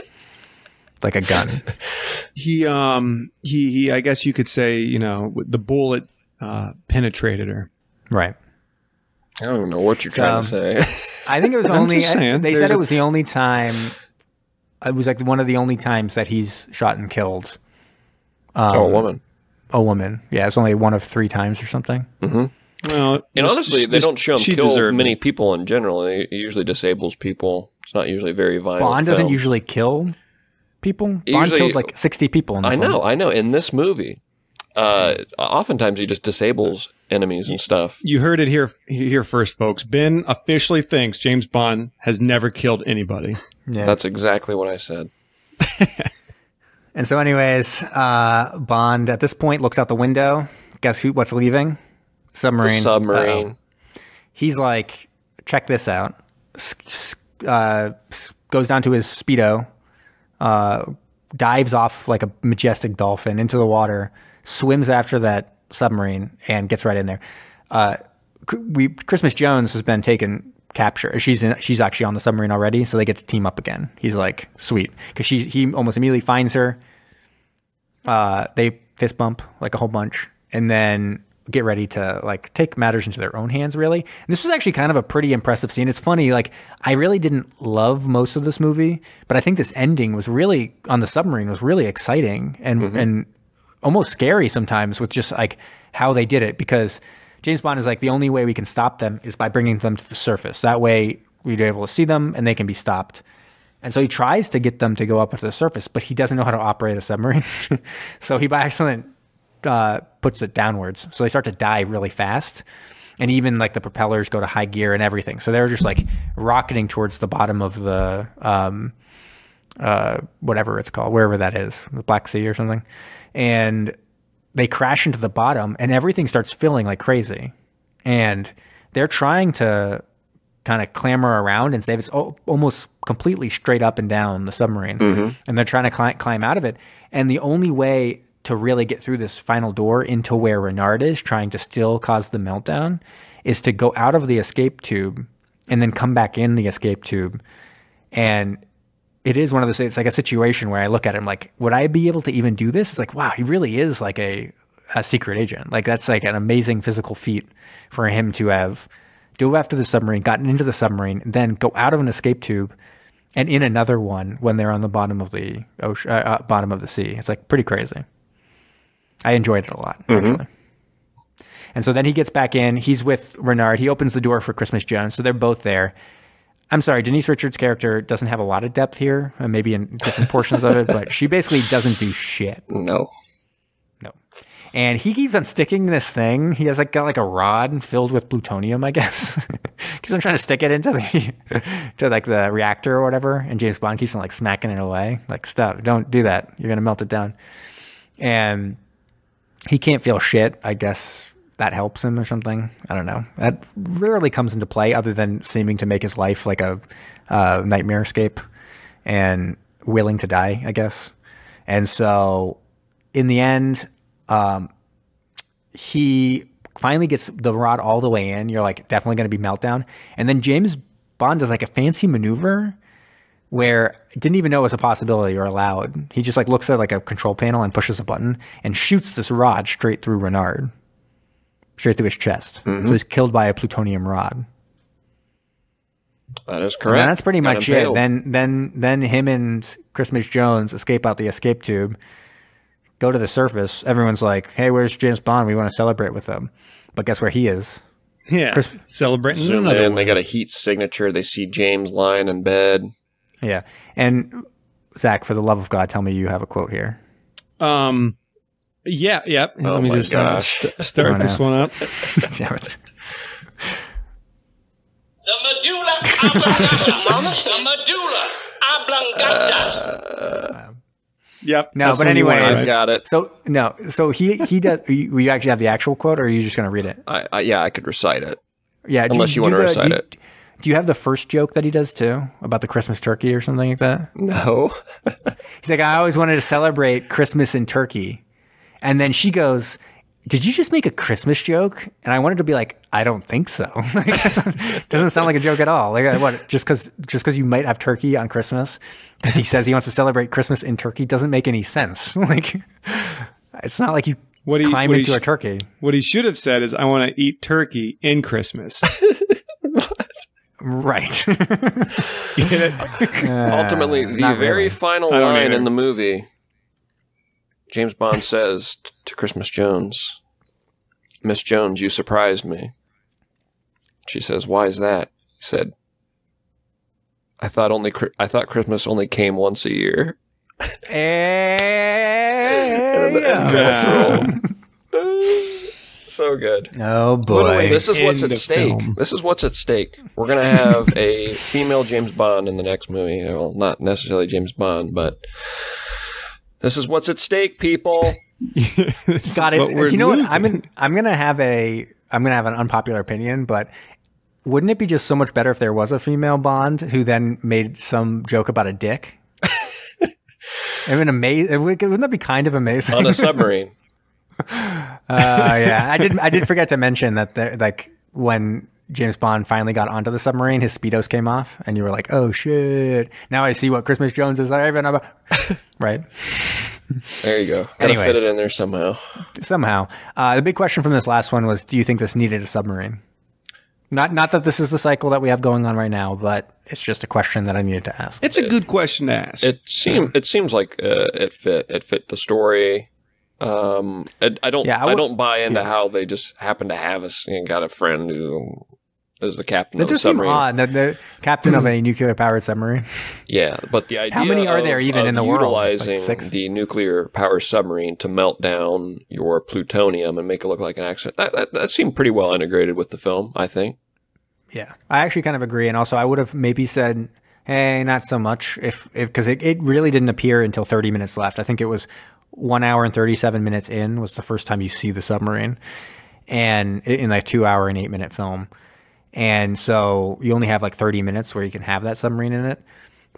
like a gun.
He I guess you could say, the bullet penetrated her.
Right.
I don't know what you're trying to say.
I think it was they said it was the only time, it was like one of the only times that he's shot and killed.
A woman.
A woman. Yeah, it's only one of 3 times or something.
Mm-hmm. Well, and honestly, they don't show him kill many people in general. He usually disables people. It's not usually very violent.
Bond doesn't usually kill people. Bond killed like 60 people in the film.
I know. In this movie, oftentimes he just disables enemies and stuff.
You heard it here first, folks. Ben officially thinks James Bond has never killed anybody.
Yeah. That's exactly what I said.
And so anyways, Bond at this point looks out the window. Guess what's leaving? Submarine.
The submarine.
He's like, check this out. Goes down to his Speedo, dives off like a majestic dolphin into the water, swims after that submarine, and gets right in there. Christmas Jones has been taken capture. She's actually on the submarine already, so they get to team up again. He's like, sweet, because he almost immediately finds her. They fist bump like a whole bunch, and then get ready to like take matters into their own hands, really. And this was actually kind of a pretty impressive scene. It's funny, like I really didn't love most of this movie, but I think this ending was really on the submarine was really exciting and almost scary sometimes with just like how they did it, because James Bond is like, the only way we can stop them is by bringing them to the surface. That way we'd be able to see them and they can be stopped. And so he tries to get them to go up to the surface, but he doesn't know how to operate a submarine. So he by accident puts it downwards. So they start to dive really fast. And even like the propellers go to high gear and everything. So they're just like rocketing towards the bottom of the, whatever it's called, wherever that is, the Black Sea or something. And they crash into the bottom and everything starts filling like crazy. And they're trying to kind of clamber around and save. It's almost completely straight up and down the submarine. And they're trying to climb out of it. And the only way to really get through this final door into where Renard is, trying to still cause the meltdown, is to go out of the escape tube and then come back in the escape tube. And it is one of those, it's like a situation where I look at him like, would I be able to even do this? It's like, wow, he really is like a secret agent. Like that's like an amazing physical feat for him to have dove after the submarine, gotten into the submarine, then go out of an escape tube and in another one when they're on the bottom of the ocean, bottom of the sea. It's like pretty crazy. I enjoyed it a lot, actually. And so then he gets back in. He's with Renard. He opens the door for Christmas Jones. So they're both there. I'm sorry, Denise Richards' character doesn't have a lot of depth here, maybe in different portions of it, but she basically doesn't do shit.
No.
And he keeps on sticking this thing. He has like got like a rod filled with plutonium, I guess. Because I'm trying to stick it into to like the reactor or whatever. And James Bond keeps on like smacking it away. Like, stop, don't do that. You're going to melt it down. And he can't feel shit. I guess that helps him or something. I don't know. That rarely comes into play other than seeming to make his life like a nightmare escape and willing to die, I guess. And so in the end, he finally gets the rod all the way in. You're like, definitely going to be meltdown. And then James Bond does like a fancy maneuver where didn't even know it was a possibility or allowed. He just like looks at like a control panel and pushes a button and shoots this rod straight through Renard, straight through his chest. So he's killed by a plutonium rod.
That is correct.
And that's pretty much it. Then him and Christmas Jones escape out the escape tube, go to the surface. Everyone's like, hey, where's James Bond? We want to celebrate with him. But guess where he is?
Yeah, celebrating.
Zoom in. They got a heat signature. They see James lying in bed.
Yeah. And Zach, for the love of God, tell me you have a quote here.
Yeah. Let me just start this one up.
Damn it.
The medulla oblongata. The medulla oblongata.
Yep.
No, but anyway,
I've got it.
So he does. You actually have the actual quote, or are you just going to read it?
Yeah, I could recite it.
Yeah,
unless you want to recite it.
Do you have the first joke that he does too about the Christmas turkey or something like that?
No.
He's like, I always wanted to celebrate Christmas in Turkey. And then she goes, did you just make a Christmas joke? And I wanted to be like, I don't think so. Doesn't sound like a joke at all. Like, what? Just because you might have turkey on Christmas, because he says he wants to celebrate Christmas in Turkey, doesn't make any sense. Like, it's not like you climb into a turkey.
What he should have said is, I want to eat turkey in Christmas.
Right.
Ultimately, the very final line in the movie, James Bond says to Christmas Jones, Miss Jones, you surprised me. She says, why is that? He said, I thought Christmas only came once a year. So good.
Oh boy.
This is what's at stake. This is what's at stake. We're going to have a female James Bond in the next movie. Well, not necessarily James Bond, but this is what's at stake, people.
Got it. You know what? I'm going to have an unpopular opinion, but wouldn't it be just so much better if there was a female Bond who then made some joke about a dick? Wouldn't that be kind of amazing?
On a submarine.
Yeah, I did forget to mention that like when James Bond finally got onto the submarine, his Speedos came off, and you were like, "Oh shit! Now I see what Christmas Jones is like." Right?
There you go. Gotta fit it in there somehow. The big question from this last one was: do you think this needed a submarine? Not that this is the cycle that we have going on right now, but it's just a question that I needed to ask.
It's a good question to ask.
It seems like it fit the story. I don't buy into how they just happen to have us and got a friend who is the captain of the submarine.
That does seem odd. The captain of a nuclear powered submarine.
Yeah, but the idea
how many are there even in the world?
Utilizing the nuclear powered submarine to melt down your plutonium and make it look like an accident. That seemed pretty well integrated with the film, I think.
Yeah, I actually kind of agree, and also I would have maybe said, "Hey, not so much," because it really didn't appear until 30 minutes left. I think it was 1 hour and 37 minutes in was the first time you see the submarine, and in like 2 hour and 8 minute film. And so you only have like 30 minutes where you can have that submarine in it.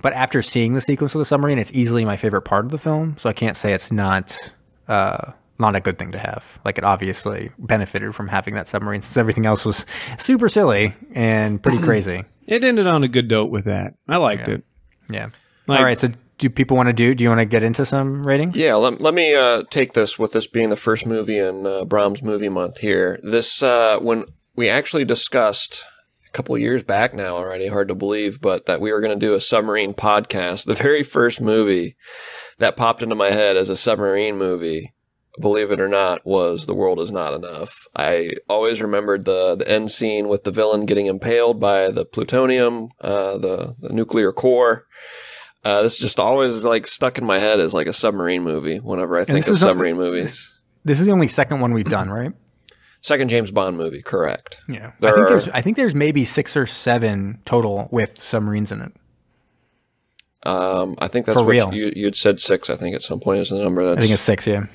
But after seeing the sequence of the submarine, it's easily my favorite part of the film. So I can't say it's not a good thing to have. Like, it obviously benefited from having that submarine, since everything else was super silly and pretty crazy.
It ended on a good note with that. I liked it.
Yeah. All right. So do people want to do you want to get into some ratings?
Yeah, let me take this, with this being the first movie in Brahms Movie Month here. This, when we actually discussed a couple of years back now already, hard to believe, but that we were going to do a submarine podcast, the very first movie that popped into my head as a submarine movie, believe it or not, was The World Is Not Enough. I always remembered the end scene with the villain getting impaled by the plutonium, the nuclear core. This just always like stuck in my head as like a submarine movie whenever I think of submarine movies.
This is the only second one we've done, right?
Second James Bond movie, correct.
Yeah. I think there's maybe 6 or 7 total with submarines in it.
I think that's what you'd said 6, I think, at some point is the number.
I think it's 6, yeah.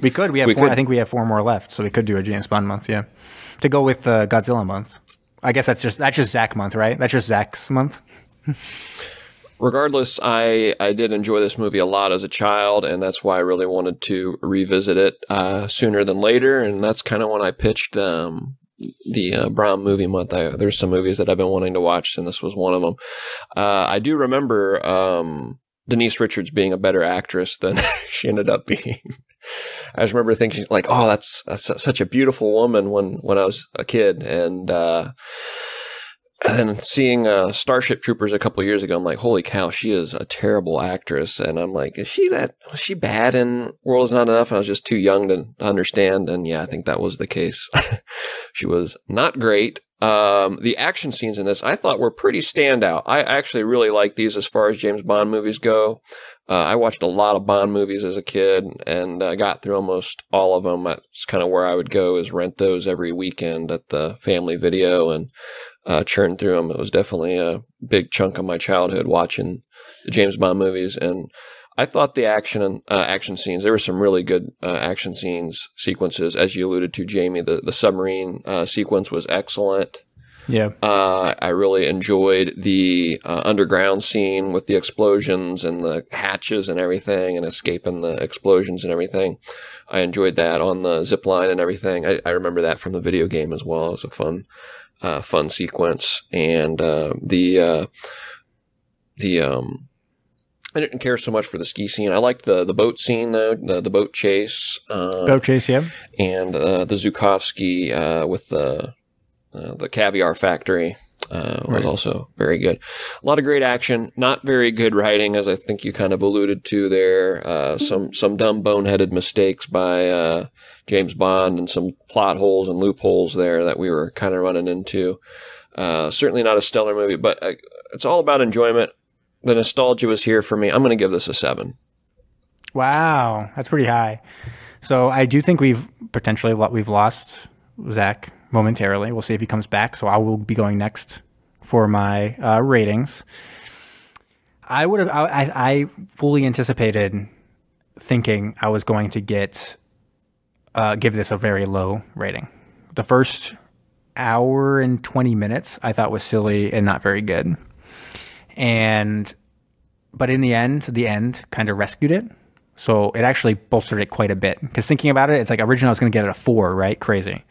We could. We have 4. I think we have 4 more left, so we could do a James Bond month, yeah. To go with the Godzilla month. I guess that's just Zach month, right? That's just Zach's month.
Regardless, I did enjoy this movie a lot as a child, and that's why I really wanted to revisit it sooner than later, and that's kind of when I pitched the Brahm Movie Month. There's some movies that I've been wanting to watch, and this was one of them. I do remember Denise Richards being a better actress than she ended up being. I just remember thinking, like, oh, that's such a beautiful woman when I was a kid, and then seeing Starship Troopers a couple of years ago, I'm like, holy cow, she is a terrible actress. And I'm like, was she bad in World Is Not Enough? And I was just too young to understand. And yeah, I think that was the case. She was not great. The action scenes in this I thought were pretty standout. I actually really like these as far as James Bond movies go. I watched a lot of Bond movies as a kid, and I got through almost all of them. That's kind of where I would go, is rent those every weekend at the Family Video and churn through them. It was definitely a big chunk of my childhood watching the James Bond movies, and I thought the action scenes, there were some really good action sequences, as you alluded to, Jamie. The submarine sequence was excellent.
Yeah.
I really enjoyed the underground scene with the explosions and the hatches and everything and escaping the explosions and everything. I enjoyed that on the zip line and everything. I remember that from the video game as well. It was a fun sequence. And I didn't care so much for the ski scene. I liked the boat scene though, the boat chase.
Boat chase, yeah.
And the Zukovsky with the caviar factory was also very good. A lot of great action, not very good writing, as I think you kind of alluded to there. Some dumb boneheaded mistakes by James Bond and some plot holes and loopholes there that we were kind of running into. Certainly not a stellar movie, but it's all about enjoyment. The nostalgia was here for me. I'm going to give this a 7.
Wow, that's pretty high. So I do think we've lost Zach momentarily. We'll see if he comes back. So I will be going next for my ratings. I fully anticipated thinking I was going to give this a very low rating. The first hour and 20 minutes I thought was silly and not very good. But in the end kind of rescued it. So it actually bolstered it quite a bit. Because thinking about it, it's like originally I was going to get it a 4, right? Crazy.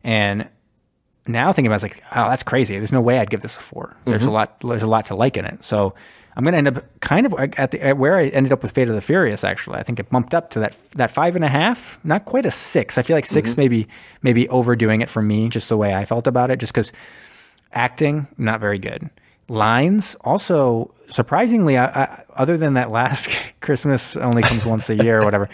And now thinking about it, it's like, oh, that's crazy. There's no way I'd give this a 4. There's a lot to like in it. So I'm going to end up kind of at where I ended up with Fate of the Furious, actually. I think it bumped up to that 5.5, not quite a 6. I feel like 6 maybe overdoing it for me, just the way I felt about it, just because acting, not very good. Lines also surprisingly, other than that last Christmas only comes once a year or whatever,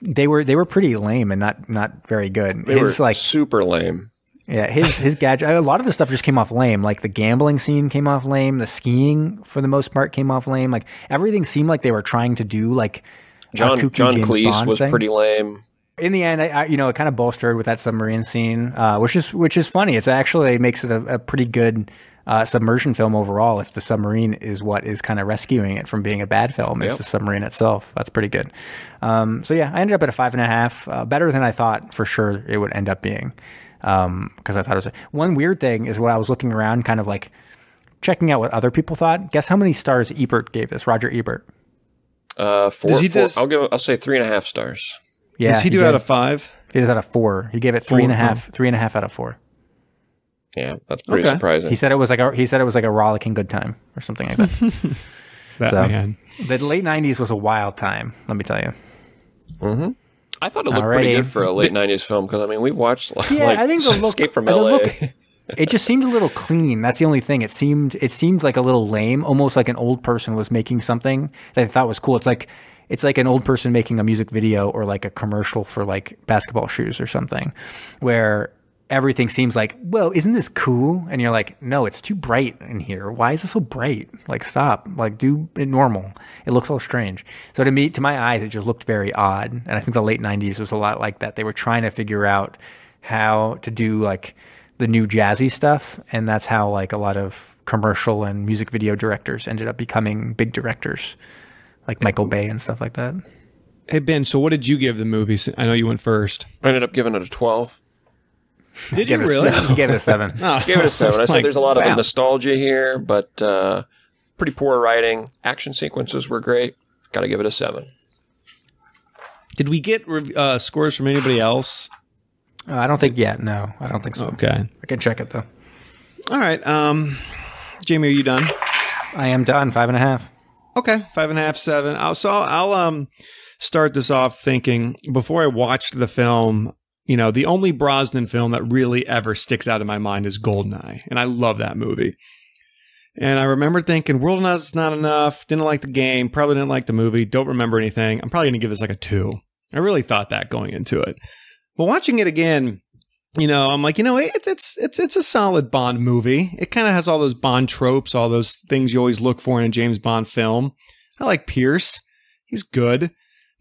they were pretty lame and not very good.
They were like super lame.
Yeah, his gadget. A lot of the stuff just came off lame. Like the gambling scene came off lame. The skiing for the most part came off lame. Like everything seemed like they were trying to do like
John Cleese was pretty lame.
In the end, it kind of bolstered with that submarine scene, which is funny. It actually makes it a pretty good submersion film overall. If the submarine is what is kind of rescuing it from being a bad film, it's the submarine itself. That's pretty good. So yeah, I ended up at a 5.5, better than I thought for sure it would end up being. Because I thought it was one weird thing is when I was looking around, kind of like checking out what other people thought. Guess how many stars Ebert gave this? Roger Ebert.
4. I'll say 3.5 stars.
Yeah, does he do out of 5?
He does out of 4. He gave it 3.5 out of 4.
Yeah, that's pretty surprising.
He said it was like a rollicking good time or something like that. Man. The late 90s was a wild time, let me tell you.
Mm-hmm. I thought it looked pretty good for a late 90s film because we've watched I think the look, Escape from LA.
It just seemed a little clean. That's the only thing. It seemed like a little lame, almost like an old person was making something that I thought was cool. It's like an old person making a music video or like a commercial for like basketball shoes or something where everything seems like, well, isn't this cool? And you're like, no, it's too bright in here. Why is it so bright? Like, stop. Like, do it normal. It looks all strange. So to my eyes, it just looked very odd. And I think the late 90s was a lot like that. They were trying to figure out how to do like the new jazzy stuff. And that's how like a lot of commercial and music video directors ended up becoming big directors. Like Michael Bay and stuff like that.
Hey, Ben, so what did you give the movie? I know you went first.
I ended up giving it a 12.
Did you really?
He gave it a 7.
Gave it a 7. I said there's a lot of nostalgia here, but pretty poor writing. Action sequences were great. Got to give it a 7.
Did we get scores from anybody else?
I don't think yet. No, I don't think so.
Okay.
I can check it, though.
All right. Jamie, are you done?
I am done. 5.5.
Okay, 5.5, 7. I'll start this off thinking, before I watched the film, the only Brosnan film that really ever sticks out in my mind is Goldeneye, and I love that movie. And I remember thinking, World Enough is not enough, didn't like the game, probably didn't like the movie, don't remember anything. I'm probably going to give this like a 2. I really thought that going into it. But watching it again, I'm like, it's a solid Bond movie. It kind of has all those Bond tropes, all those things you always look for in a James Bond film. I like Pierce. He's good.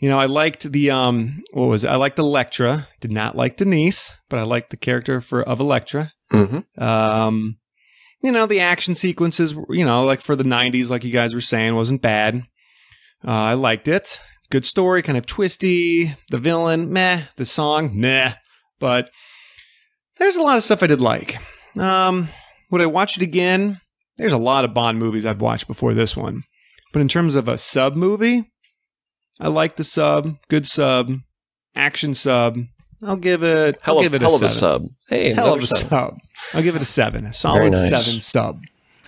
I liked the, I liked Electra. Did not like Denise, but I liked the character of Electra.
Mm-hmm.
The action sequences, like for the 90s, like you guys were saying, wasn't bad. I liked it. Good story, kind of twisty. The villain, meh. The song, meh. But There's a lot of stuff I did like. Would I watch it again? There's a lot of Bond movies I've watched before this one. But in terms of a sub movie, I like the sub. Good sub. Action sub. I'll give it a 7.
Hell of a sub. Hey,
hell of a sub. I'll give it a 7. A solid 7 sub.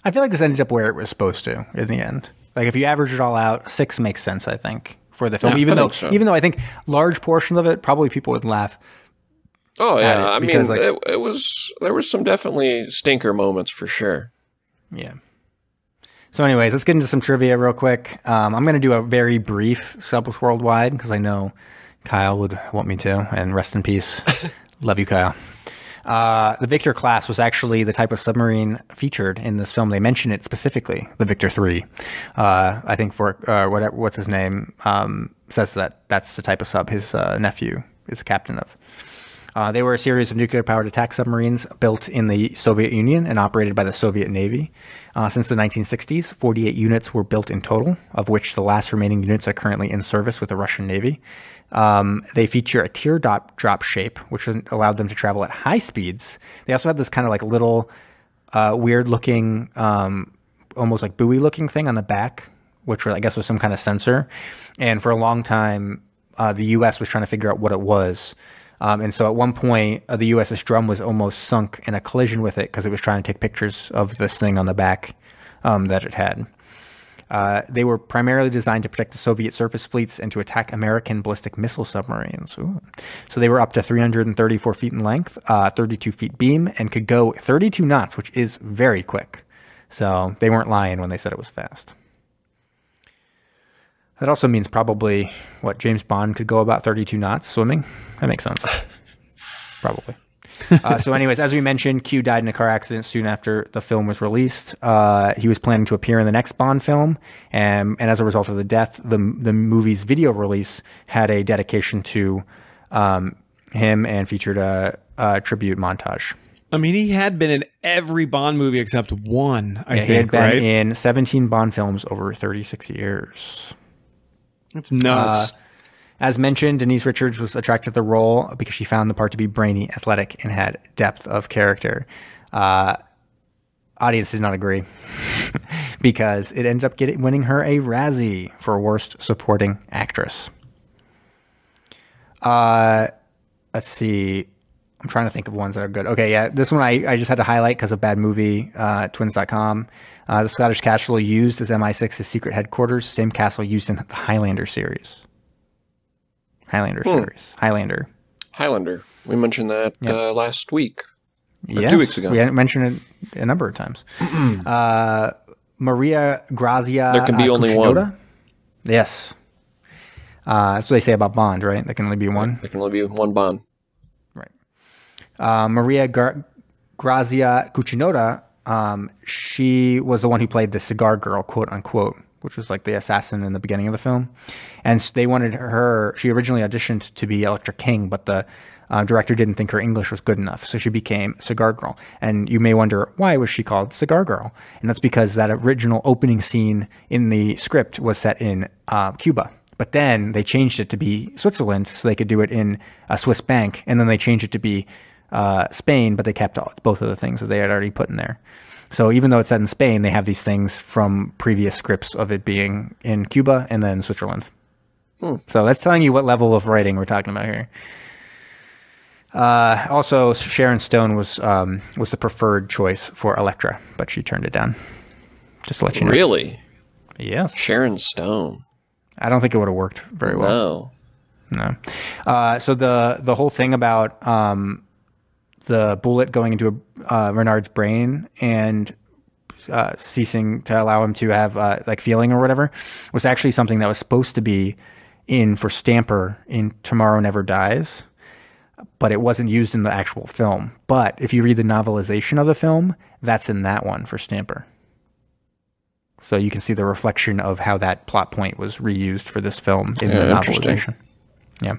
I feel like this ended up where it was supposed to in the end. Like if you average it all out, 6 makes sense, I think, for the film.
Yeah,
even though I think large portions of it, probably people would laugh.
Oh yeah, I mean, it was there was some definitely stinker moments for sure.
Yeah. So, anyways, let's get into some trivia real quick. I'm going to do a very brief Subs Worldwide because I know Kyle would want me to. And rest in peace, love you, Kyle. The Victor class was actually the type of submarine featured in this film. They mention it specifically, the Victor III. I think for what's his name says that's the type of sub his nephew is a captain of. They were a series of nuclear-powered attack submarines built in the Soviet Union and operated by the Soviet Navy. Since the 1960s, 48 units were built in total, of which the last remaining units are currently in service with the Russian Navy. They feature a teardrop shape, which allowed them to travel at high speeds. They also had this kind of like little weird-looking, almost like buoy-looking thing on the back, which I guess was some kind of sensor. And for a long time, the U.S. was trying to figure out what it was. And so at one point, the USS Drum was almost sunk in a collision with it because it was trying to take pictures of this thing on the back that it had. They were primarily designed to protect the Soviet surface fleets and to attack American ballistic missile submarines. Ooh. So they were up to 334 feet in length, 32 feet beam, and could go 32 knots, which is very quick. So they weren't lying when they said it was fast. That also means probably, James Bond could go about 32 knots swimming? That makes sense. Probably. So anyways, as we mentioned, Q died in a car accident soon after the film was released. He was planning to appear in the next Bond film, and as a result of the death, the movie's video release had a dedication to him and featured a tribute montage.
I mean, he had been in every Bond movie except one, I think,
he had been
right?
in 17 Bond films over 36 years.
That's nuts.
As mentioned, Denise Richards was attracted to the role because she found the part to be brainy, athletic, and had depth of character. Audience did not agree because it ended up winning her a Razzie for Worst Supporting Actress. Let's see. I'm trying to think of ones that are good. Okay, yeah, this one I just had to highlight because of bad movie, twins.com. The Scottish castle used as MI6's secret headquarters, same castle used in the Highlander series. Highlander.
We mentioned that last week. Or 2 weeks ago.
We mentioned it a number of times. Maria Grazia.
There can be only one.
Yes. That's what they say about Bond, right? There can only be one.
There can only be one Bond.
Right. Maria Grazia Cucinoda, she was the one who played the cigar girl, quote unquote, which was like the assassin in the beginning of the film. And they wanted her, she originally auditioned to be Electra King, but the director didn't think her English was good enough. So she became Cigar Girl. And you may wonder, why was she called Cigar Girl? And that's because that original opening scene in the script was set in Cuba. But then they changed it to be Switzerland so they could do it in a Swiss bank. And then they changed it to be Spain, but they kept both of the things that they had already put in there. So even though it's set in Spain, they have these things from previous scripts of it being in Cuba and then Switzerland. So that's telling you what level of writing we're talking about here. Also, Sharon Stone was the preferred choice for Electra, but she turned it down. Just to let you know.
Really?
Yes.
Sharon Stone.
I don't think it would have worked very well. No. So the whole thing about the bullet going into Renard's brain and ceasing to allow him to have like feeling or whatever was actually something that was supposed to be in for Stamper in Tomorrow Never Dies, but it wasn't used in the actual film. But if you read the novelization of the film, that's in that one for Stamper. So you can see the reflection of how that plot point was reused for this film in the novelization. Yeah.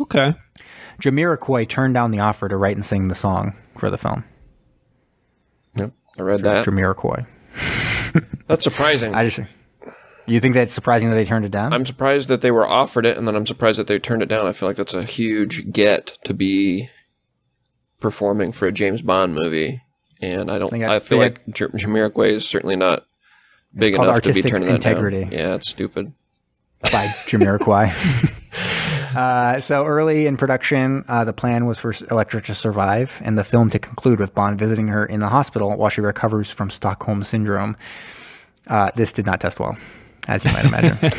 Okay.
Jamiroquai turned down the offer to write and sing the song for the film.
Yep, I read that.
Jamiroquai.
That's surprising.
You think that's surprising that they turned it down?
I'm surprised that they were offered it, and then I'm surprised that they turned it down. I feel like that's a huge get to be performing for a James Bond movie, and I feel like Jamiroquai is certainly not big enough to be turning that down. Yeah, it's stupid.
By Jamiroquai. So early in production, the plan was for Elektra to survive and the film to conclude with Bond visiting her in the hospital while she recovers from Stockholm Syndrome. This did not test well, as you might imagine.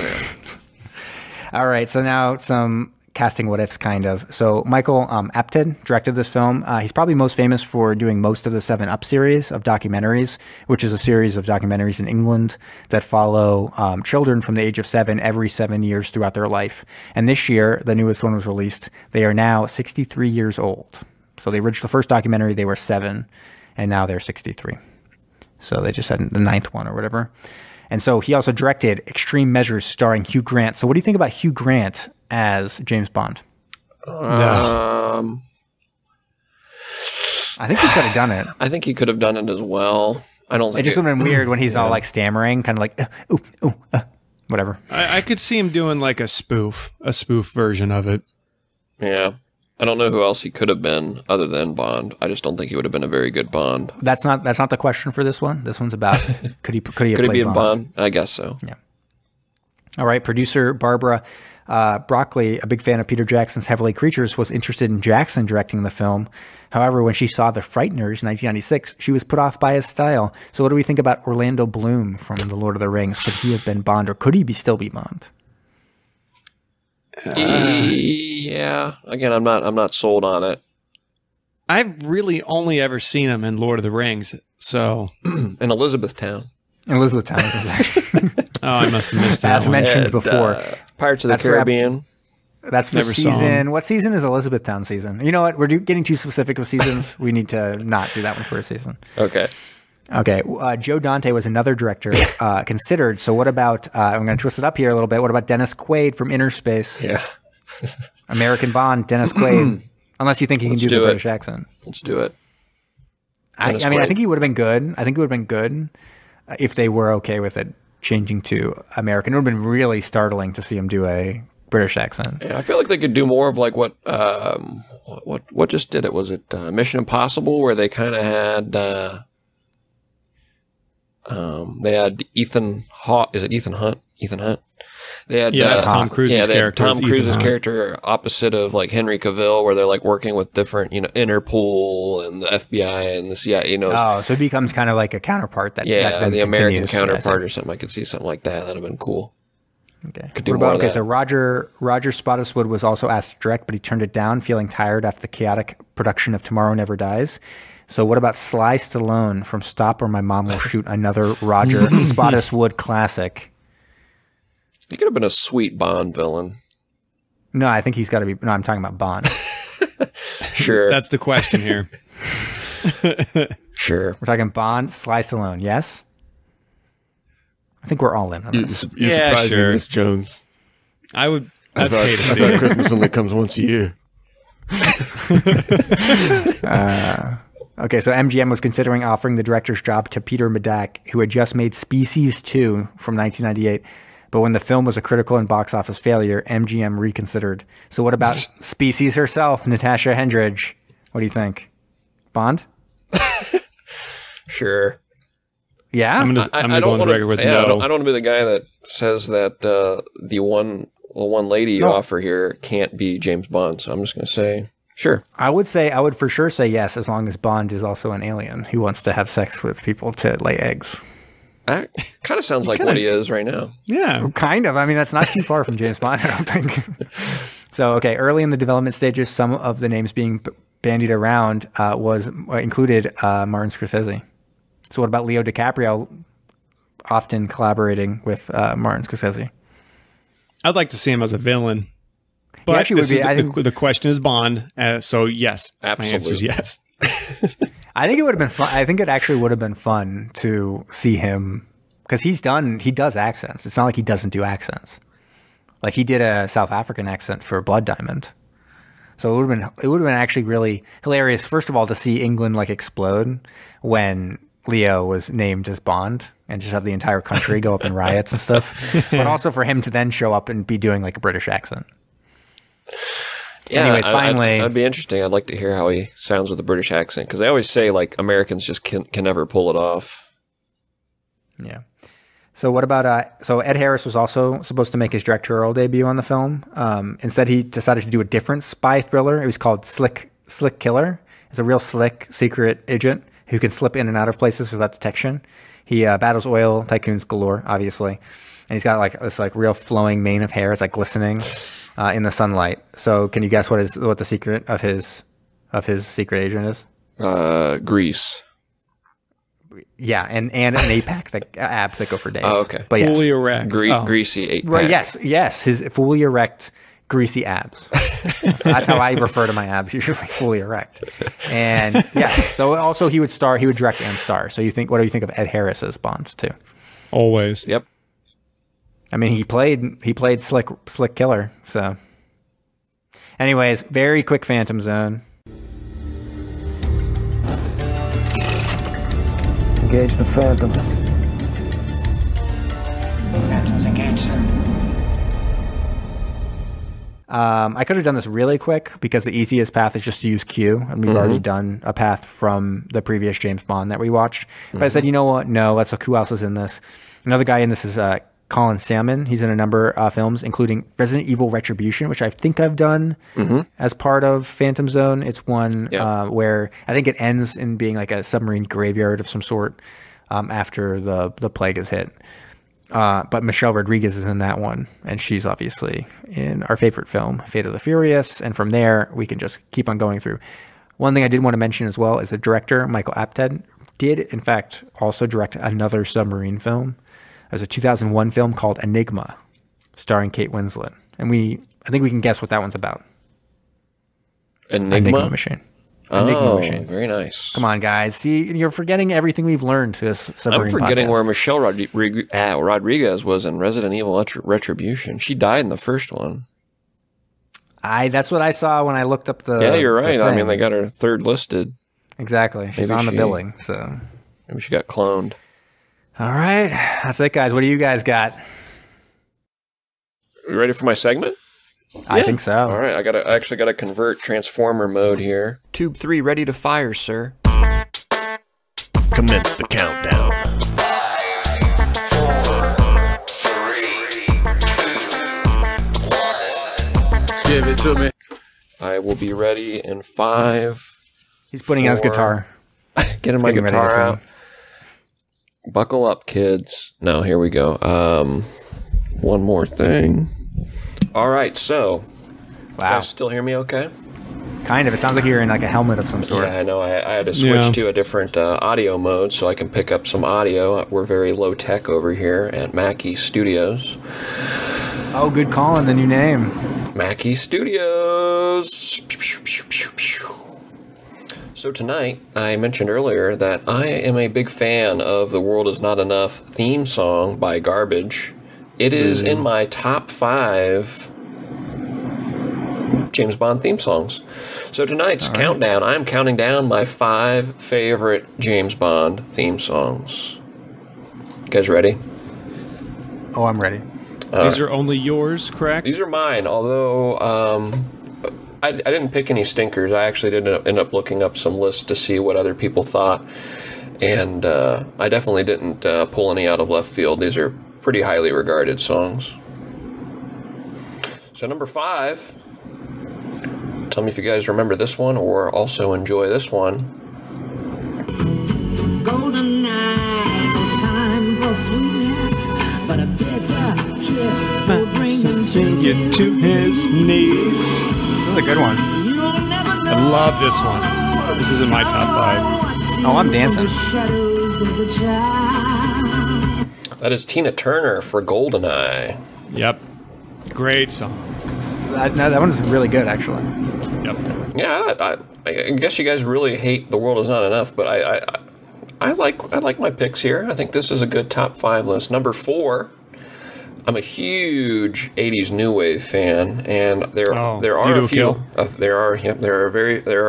All right, so now some casting what ifs, kind of. So Michael Apted directed this film. He's probably most famous for doing most of the 7 Up series of documentaries, which is a series of documentaries in England that follow children from the age of 7 every 7 years throughout their life. And this year, the newest one was released. They are now 63 years old. So the first documentary, they were 7, and now they're 63. So they just had the 9th one or whatever. And so he also directed Extreme Measures starring Hugh Grant. So what do you think about Hugh Grant as James Bond?
I
think he could have done it.
I think he could have done it as well. I don't think
it just would have been weird when he's all like stammering, kind of like whatever.
I could see him doing like a spoof version of it.
Yeah. I don't know who else he could have been other than Bond. I just don't think he would have been a very good Bond.
That's not the question for this one. This one's about could he be
Bond? I guess so.
Yeah. All right. Producer Barbara Broccoli, a big fan of Peter Jackson's Heavenly Creatures, was interested in Jackson directing the film. However, when she saw The Frighteners in 1996, she was put off by his style. So what do we think about Orlando Bloom from The Lord of the Rings? Could he have been Bond, or could he still be Bond?
Yeah. Again, I'm not sold on it.
I've really only ever seen him in Lord of the Rings. So
in Elizabethtown.
Exactly.
Oh, I must have missed that.
As mentioned before,
Pirates of the Caribbean.
That's for season. What season is Elizabethtown season? You know what? We're getting too specific with seasons. We need to not do that one for a season.
Okay.
Joe Dante was another director considered. So what about, I'm going to twist it up here a little bit. What about Dennis Quaid from Inner Space?
Yeah.
American Bond, Dennis Quaid. Unless you think he can do the British accent.
Let's do it.
I think he would have been good. I think it would have been good if they were okay with it changing to American. It would have been really startling to see him do a British accent.
Yeah, I feel like they could do more of like what just did it? Was it Mission Impossible, where they kind of had they had Ethan Hawke. Is it Ethan Hunt? Ethan Hunt. They had
that's Tom Cruise's character.
Tom Cruise's character opposite of like Henry Cavill, where they're like working with different, Interpol and the FBI and the CIA.
So it becomes kind of like a counterpart that
the American counterpart or something. I could see something like that. That'd have been cool.
Okay. So Roger Spottiswoode was also asked to direct, but he turned it down, feeling tired after the chaotic production of Tomorrow Never Dies. So what about Sly Stallone from Stop or My Mom Will Shoot, another Roger Spottiswoode classic?
He could have been a sweet Bond villain.
No, I think he's got to be. No, I'm talking about Bond.
Sure.
That's the question here.
Sure.
We're talking Bond, Sly Stallone, yes? I think we're all in on this.
You surprised me, Miss Jones.
I'd pay to see
I thought Christmas only comes once a year.
Okay, so MGM was considering offering the director's job to Peter Medak, who had just made Species 2 from 1998. But when the film was a critical and box office failure, MGM reconsidered. So what about Species herself, Natasha Hendridge? What do you think? Bond?
Sure.
Yeah?
I'm gonna go on the record with no.
I don't want to be the guy that says that the one lady you offer here can't be James Bond. So I'm just going to say, sure.
I would for sure say yes, as long as Bond is also an alien who wants to have sex with people to lay eggs.
That kind of sounds like what he is right now.
Yeah, kind of. I mean, that's not too far from James Bond, I don't think. So, okay, early in the development stages, some of the names being bandied around included Martin Scorsese. So what about Leo DiCaprio often collaborating with Martin Scorsese?
I'd like to see him as a villain. But the question is Bond, so yes.
Absolutely.
My answer is yes.
I think it would have been fun. I think it actually would have been fun to see him, because he does accents. It's not like he doesn't do accents. Like he did a South African accent for Blood Diamond. So it would have been actually really hilarious, first of all, to see England like explode when Leo was named as Bond and just have the entire country go up in riots and stuff. But also for him to then show up and be doing like a British accent.
Yeah,
anyways, finally,
that'd be interesting. I'd like to hear how he sounds with a British accent because they always say like Americans just can never pull it off.
Yeah. So what about so Ed Harris was also supposed to make his directorial debut on the film. Instead, he decided to do a different spy thriller. It was called Slick Killer. It's a real slick secret agent who can slip in and out of places without detection. He battles oil tycoons galore, obviously, and he's got like this like real flowing mane of hair. It's like glistening in the sunlight. So can you guess what the secret of his secret agent is?
Grease.
Yeah, and an 8-pack, abs that go for days.
Oh, okay.
But yes.
Fully erect.
Greasy 8-pack.
Right, yes, his fully erect, greasy abs. So that's how I refer to my abs, usually fully erect. And yeah, so also he would direct and star. So what do you think of Ed Harris's Bond too?
Always.
Yep.
I mean, he played Slick Killer. So, anyways, very quick Phantom Zone.
Engage the Phantom.
Phantoms engaged, sir.
I could have done this really quick because the easiest path is just to use Q, and we've already done a path from the previous James Bond that we watched. But I said, you know what? No, let's look who else is in this. Another guy in this is Colin Salmon. He's in a number of films, including Resident Evil Retribution, which I think I've done as part of Phantom Zone. It's one where I think it ends in being like a submarine graveyard of some sort after the plague is hit. But Michelle Rodriguez is in that one, and she's obviously in our favorite film, Fate of the Furious. And from there, we can just keep on going through. One thing I did want to mention as well is the director, Michael Apted, did, in fact, also direct another submarine film. There's a 2001 film called Enigma, starring Kate Winslet. And I think we can guess what that one's about. Enigma Machine.
Enigma Machine. Very nice.
Come on, guys. See, you're forgetting everything we've learned to this submarine
I'm forgetting
podcast.
where Michelle Rodriguez was in Resident Evil Retribution. She died in the first one.
That's what I saw when I looked up the.
Yeah, you're right. I mean, they got her third listed.
Exactly. She's on the billing. So
maybe she got cloned.
All right. That's it, guys. What do you guys got?
You ready for my segment?
I think so.
All right. I actually got to convert Transformer mode here. Tube 3 ready to fire, sir. Commence the countdown. 5, 4, 3, 2, 1. Give it to me. I will be ready in 5.
He's putting out his guitar.
Getting my guitar out. Buckle up, kids. No, here we go. One more thing. All right, so. Wow. You guys still hear me okay?
Kind of. It sounds like you're in like a helmet of some sort.
Yeah, I know. I had to switch to a different audio mode so I can pick up some audio. We're very low tech over here at Mackie Studios.
Oh, good call on the new name.
Mackie Studios. So tonight, I mentioned earlier that I am a big fan of The World Is Not Enough theme song by Garbage. It is in my top 5 James Bond theme songs. So tonight's countdown, I'm counting down my 5 favorite James Bond theme songs. You guys ready?
Oh, I'm ready.
These are only yours, correct?
These are mine, although I didn't pick any stinkers. I actually did end up looking up some lists to see what other people thought, and I definitely didn't pull any out of left field. These are pretty highly regarded songs. So number 5, tell me if you guys remember this one or also enjoy this one.
Golden night, no time for sweetness, but a bitter kiss will bring him
to his knees.
This is a good one.
I love this one. This is in my top 5.
Oh, I'm dancing.
That is Tina Turner for GoldenEye.
Yep. Great song.
That one's really good, actually.
Yep.
Yeah, I guess you guys really hate The World Is Not Enough, but I like my picks here. I think this is a good top 5 list. Number 4, I'm a huge 80s new wave fan, and there are a few there are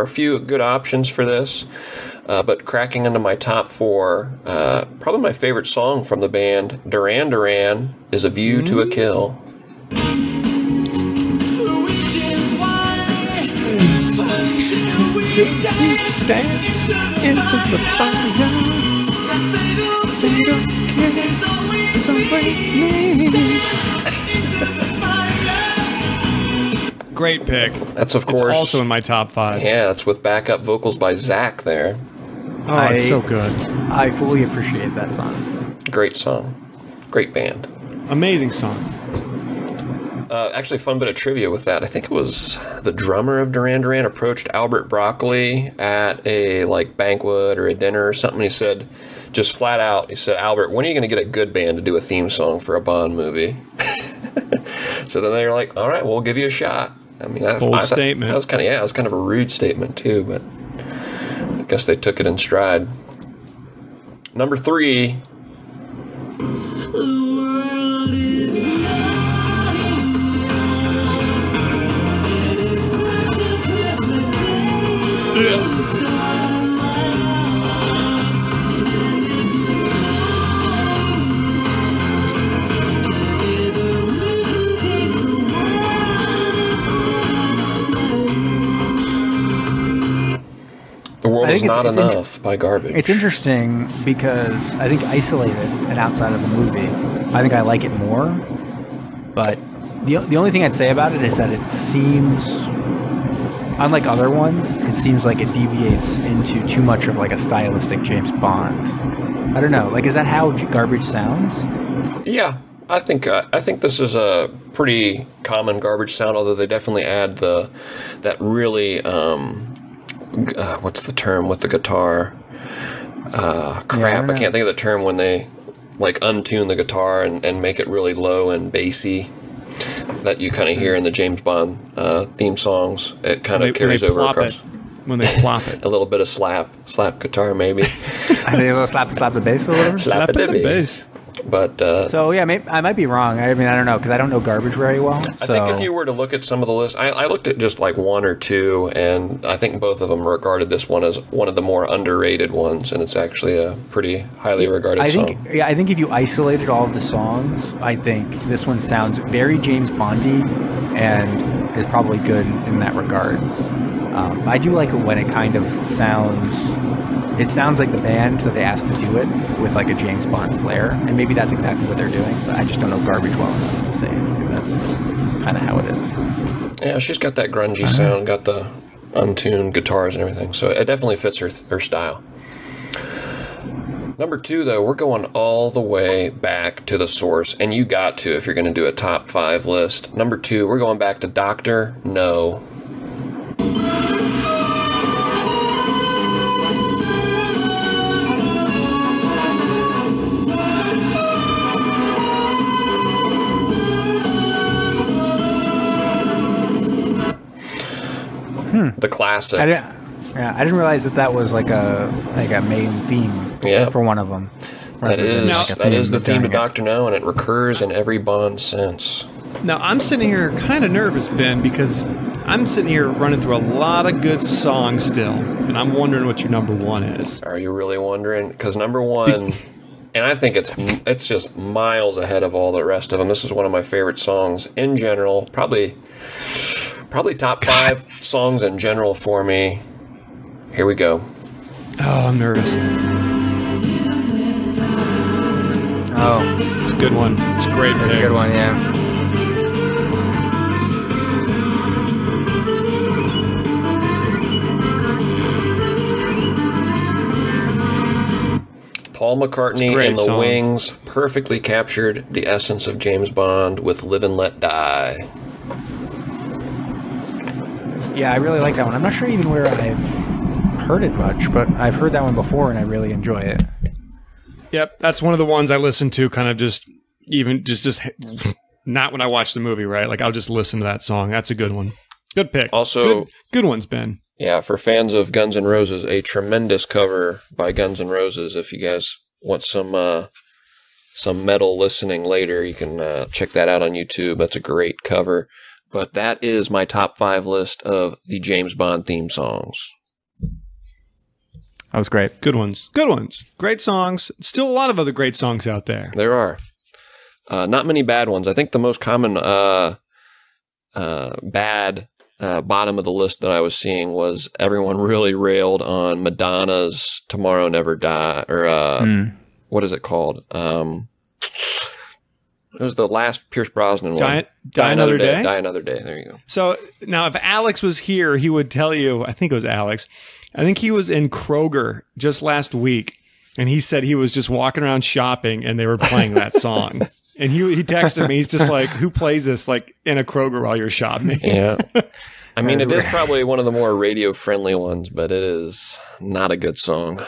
a few good options for this. But cracking into my top 4, probably my favorite song from the band, Duran Duran, is A View to a Kill.
Should we dance into the fire? Fatal kiss is awaiting. Great pick.
That's, of course,
it's also in my top 5.
Yeah, it's with backup vocals by Zach there.
Oh, it's so good.
I fully appreciate that song.
Great song. Great band.
Amazing song.
Actually, fun bit of trivia with that. I think it was the drummer of Duran Duran approached Albert Broccoli at a banquet or a dinner or something. He said, just flat out, he said, Albert, when are you going to get a good band to do a theme song for a Bond movie? So then they were like, all right, we'll give you a shot. I mean,
bold statement.
That was kind of a rude statement too, but I guess they took it in stride. Number 3. The World Is Not Enough by Garbage.
It's interesting because I think isolated and outside of the movie, I think I like it more. But the only thing I'd say about it is that it seems, unlike other ones, it seems like it deviates into too much of a stylistic James Bond. I don't know. Is that how Garbage sounds?
Yeah. I think this is a pretty common Garbage sound, although they definitely add that really what's the term with the guitar? Crap, I can't think of the term when they untune the guitar and make it really low and bassy that you kind of hear in the James Bond theme songs. It kind of carries over across.
When they plop it.
A little bit of slap guitar maybe.
I think a little slap the bass a little bit.
Slap the bass. But
so yeah, I might be wrong. I mean, I don't know because I don't know Garbage very well.
I think if you were to look at some of the lists, I looked at just 1 or 2, and I think both of them regarded this one as one of the more underrated ones, and it's actually a pretty highly regarded song.
I think if you isolated all of the songs, I think this one sounds very James Bondy, and is probably good in that regard. I do like it when it kind of sounds. It sounds like the band that they asked to do it with a James Bond flair, and maybe that's exactly what they're doing, but I just don't know Garbage well enough to say that's kind of how it is.
Yeah, she's got that grungy sound, got the untuned guitars and everything, so it definitely fits her style. Number 2, though, we're going all the way back to the source, and you got to if you're going to do a top 5 list. Number 2, we're going back to Dr. No. The classic.
I didn't realize that was a main theme for one of them.
That is the theme of Dr. No, and it recurs in every Bond since.
Now, I'm sitting here kind of nervous, Ben, because I'm sitting here running through a lot of good songs still, and I'm wondering what your number 1 is.
Are you really wondering? Because number 1, and I think it's just miles ahead of all the rest of them. This is one of my favorite songs in general, probably top 5 songs in general for me. Here we go.
Oh, I'm nervous.
Oh,
it's a good one. It's a great pick.
It's a good one, yeah.
Paul McCartney and the Wings perfectly captured the essence of James Bond with Live and Let Die.
Yeah, I really like that one. I'm not sure even where I've heard it much, but I've heard that one before and I really enjoy it.
Yep, that's one of the ones I listen to kind of just not when I watch the movie, right? I'll just listen to that song. That's a good one. Good pick.
Also,
good ones, Ben.
Yeah, for fans of Guns N' Roses, a tremendous cover by Guns N' Roses. If you guys want some metal listening later, you can check that out on YouTube. That's a great cover. But that is my top 5 list of the James Bond theme songs.
That was great.
Good ones. Good ones. Great songs. Still a lot of other great songs out there.
There are. Not many bad ones. I think the most common bad bottom of the list that I was seeing was everyone really railed on Madonna's "Tomorrow Never Die" or what is it called? It was the last Pierce Brosnan one.
Die Another Day?
Die Another Day. There you go.
So now if Alex was here, he would tell you, I think it was Alex, I think he was in Kroger just last week, and he said he was just walking around shopping and they were playing that song. And he texted me, he's just like, who plays this like in a Kroger while you're shopping?
Yeah. I mean, it is probably one of the more radio-friendly ones, but it is not a good song.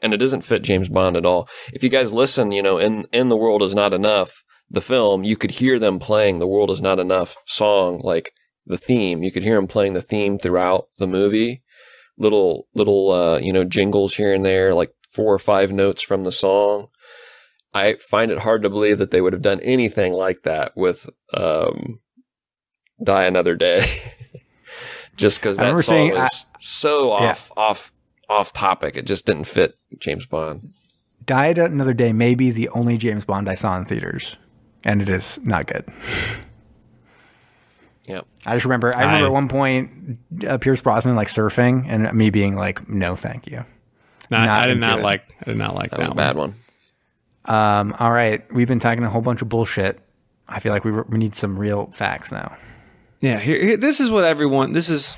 And it doesn't fit James Bond at all. If you guys listen, in The World Is Not Enough, the film, you could hear them playing The World Is Not Enough song, like the theme. You could hear them playing the theme throughout the movie. Little jingles here and there, like 4 or 5 notes from the song. I find it hard to believe that they would have done anything like that with Die Another Day. Just because that song is so off topic. It just didn't fit James Bond.
Die Another Day may be the only James Bond I saw in theaters, and it is not good.
Yep.
I remember at one point Pierce Brosnan like surfing, and me being like, "No, thank you."
I did not like that.
That was a bad one.
All right, we've been talking a whole bunch of bullshit. I feel like we need some real facts now.
Yeah, here this is what everyone. This is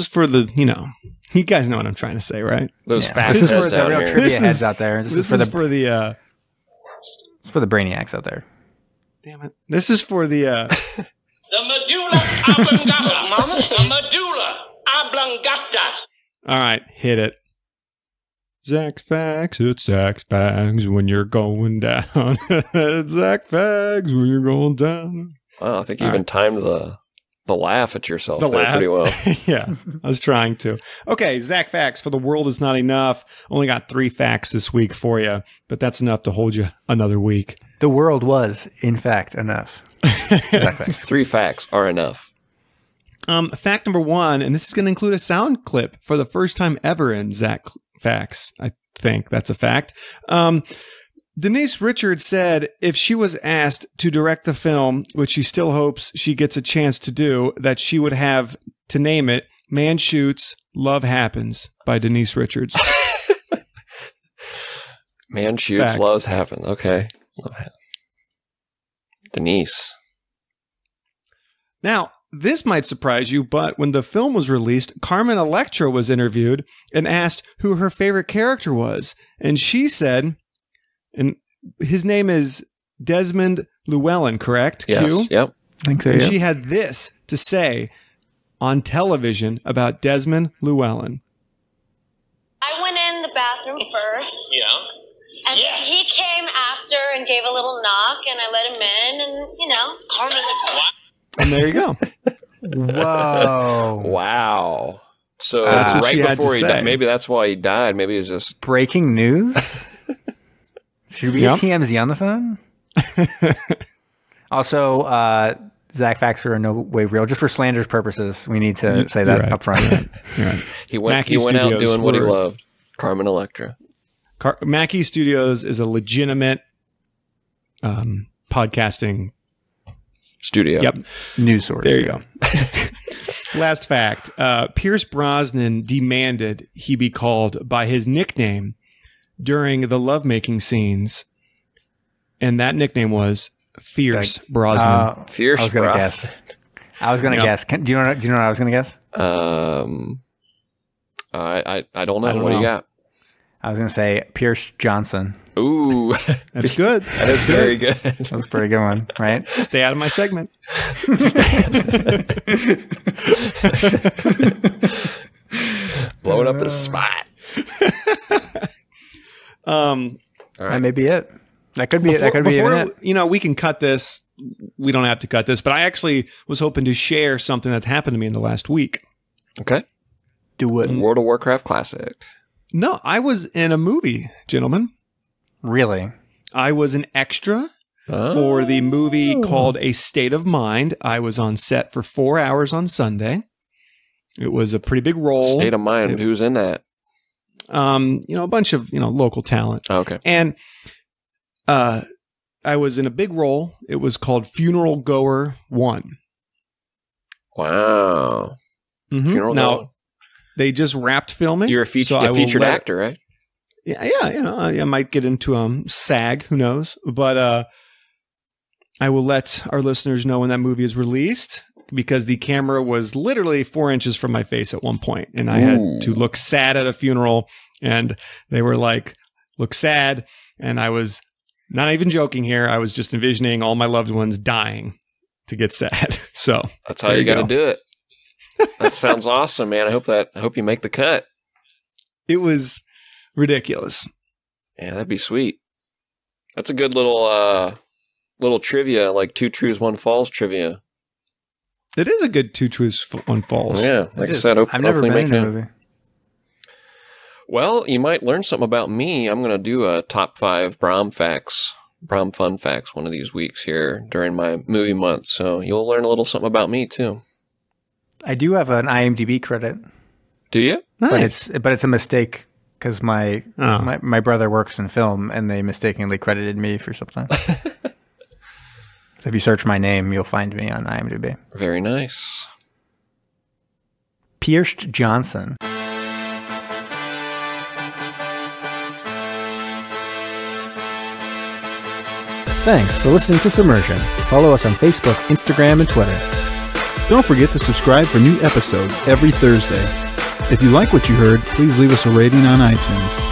for the you guys know what I'm trying to say, right?
Those facts.
This is for the real trivia heads out there.
This is for the
brainiacs out there.
Damn it! This is for the
the medulla oblongata, mama. The medulla oblongata.
All right, hit it. Zach's Facts, it's Zach's Facts when you're going down. It's Zach Facts when you're going down.
Wow, I think you even timed the laugh at yourself pretty well.
Yeah, I was trying to. Okay, Zach Facts for The World Is Not Enough. Only got 3 facts this week for you, but that's enough to hold you another week.
The world was, in fact, enough.
Exactly. 3 facts are enough.
Fact number 1, and this is going to include a sound clip for the first time ever in Zach Facts. I think that's a fact. Denise Richards said if she was asked to direct the film, which she still hopes she gets a chance to do, that she would have to name it Man Shoots, Love Happens by Denise Richards.
Man Shoots,
Fact.
Love Happens. Okay. Denise.
Now, this might surprise you, but when the film was released, Carmen Electra was interviewed and asked who her favorite character was. And she said, and his name is Desmond Llewellyn, correct?
Yes,
Q?
yep.
I think so,
And
yeah.
she had this to say on television about Desmond Llewellyn.
I went in the bathroom first.
Yeah.
And he came after and gave a little knock, and I let him in, and,
Carmen.
And there you go.
Whoa.
Wow. So
That's what she
right
had
before
to
he
say.
died, maybe that's why he died. Maybe it was just
Breaking news? Should we get TMZ on the phone? Also, Zach Facts are in no way real. Just for slander's purposes, we need to say that up front.
You're right.
he went out
Studios
doing what he
were-
loved. Carmen Electra.
Mackey Studios is a legitimate podcasting
Studio.
Yep.
News source.
There you go. Last fact. Pierce Brosnan demanded he be called by his nickname during the lovemaking scenes. And that nickname was Fierce Brosnan.
Fierce
I was going to
Brosnan.
guess. I was going to guess. Do you know what I was going to guess?
I don't know.
I don't
What do
know.
you got?
I was going to say Pierce Johnson.
Ooh.
That's good.
That is very good.
That was a pretty good one, right?
Stay out of my segment.
Blowing up the spot.
That may be it. That could be it. That could be even it.
We can cut this. We don't have to cut this, but I actually was hoping to share something that happened to me in the last week.
Okay.
Do it.
World of Warcraft Classic.
No, I was in a movie, gentlemen.
Really?
I was an extra for the movie called A State of Mind. I was on set for 4 hours on Sunday. It was a pretty big role.
State of Mind. Who's in that?
A bunch of, local talent.
Oh, okay.
And I was in a big role. It was called Funeral Goer 1.
Wow.
Mm-hmm. Now, they just wrapped filming.
You're a featured actor, right?
Yeah. I might get into SAG. Who knows? But I will let our listeners know when that movie is released, because the camera was literally 4 inches from my face at one point, and I had to look sad at a funeral, and they were like, "Look sad," and I was not even joking here. I was just envisioning all my loved ones dying to get sad. So
that's how you got to do it. That sounds awesome, man. I hope you make the cut.
It was ridiculous.
Yeah, that'd be sweet. That's a good little trivia, like 2 truths, 1 false trivia.
It is a good 2 truths, 1 false.
Yeah, like I said,
I've never been in a movie.
Well, you might learn something about me. I'm going to do a top 5 Brom fun facts one of these weeks here during my movie month. So you'll learn a little something about me too.
I do have an IMDb credit.
Do you?
Nice.
But it's a mistake because my brother works in film and they mistakenly credited me for something. If you search my name, you'll find me on IMDb.
Very nice.
Pierced Johnson. Thanks for listening to Submersion. Follow us on Facebook, Instagram, and Twitter.
Don't forget to subscribe for new episodes every Thursday. If you like what you heard, please leave us a rating on iTunes.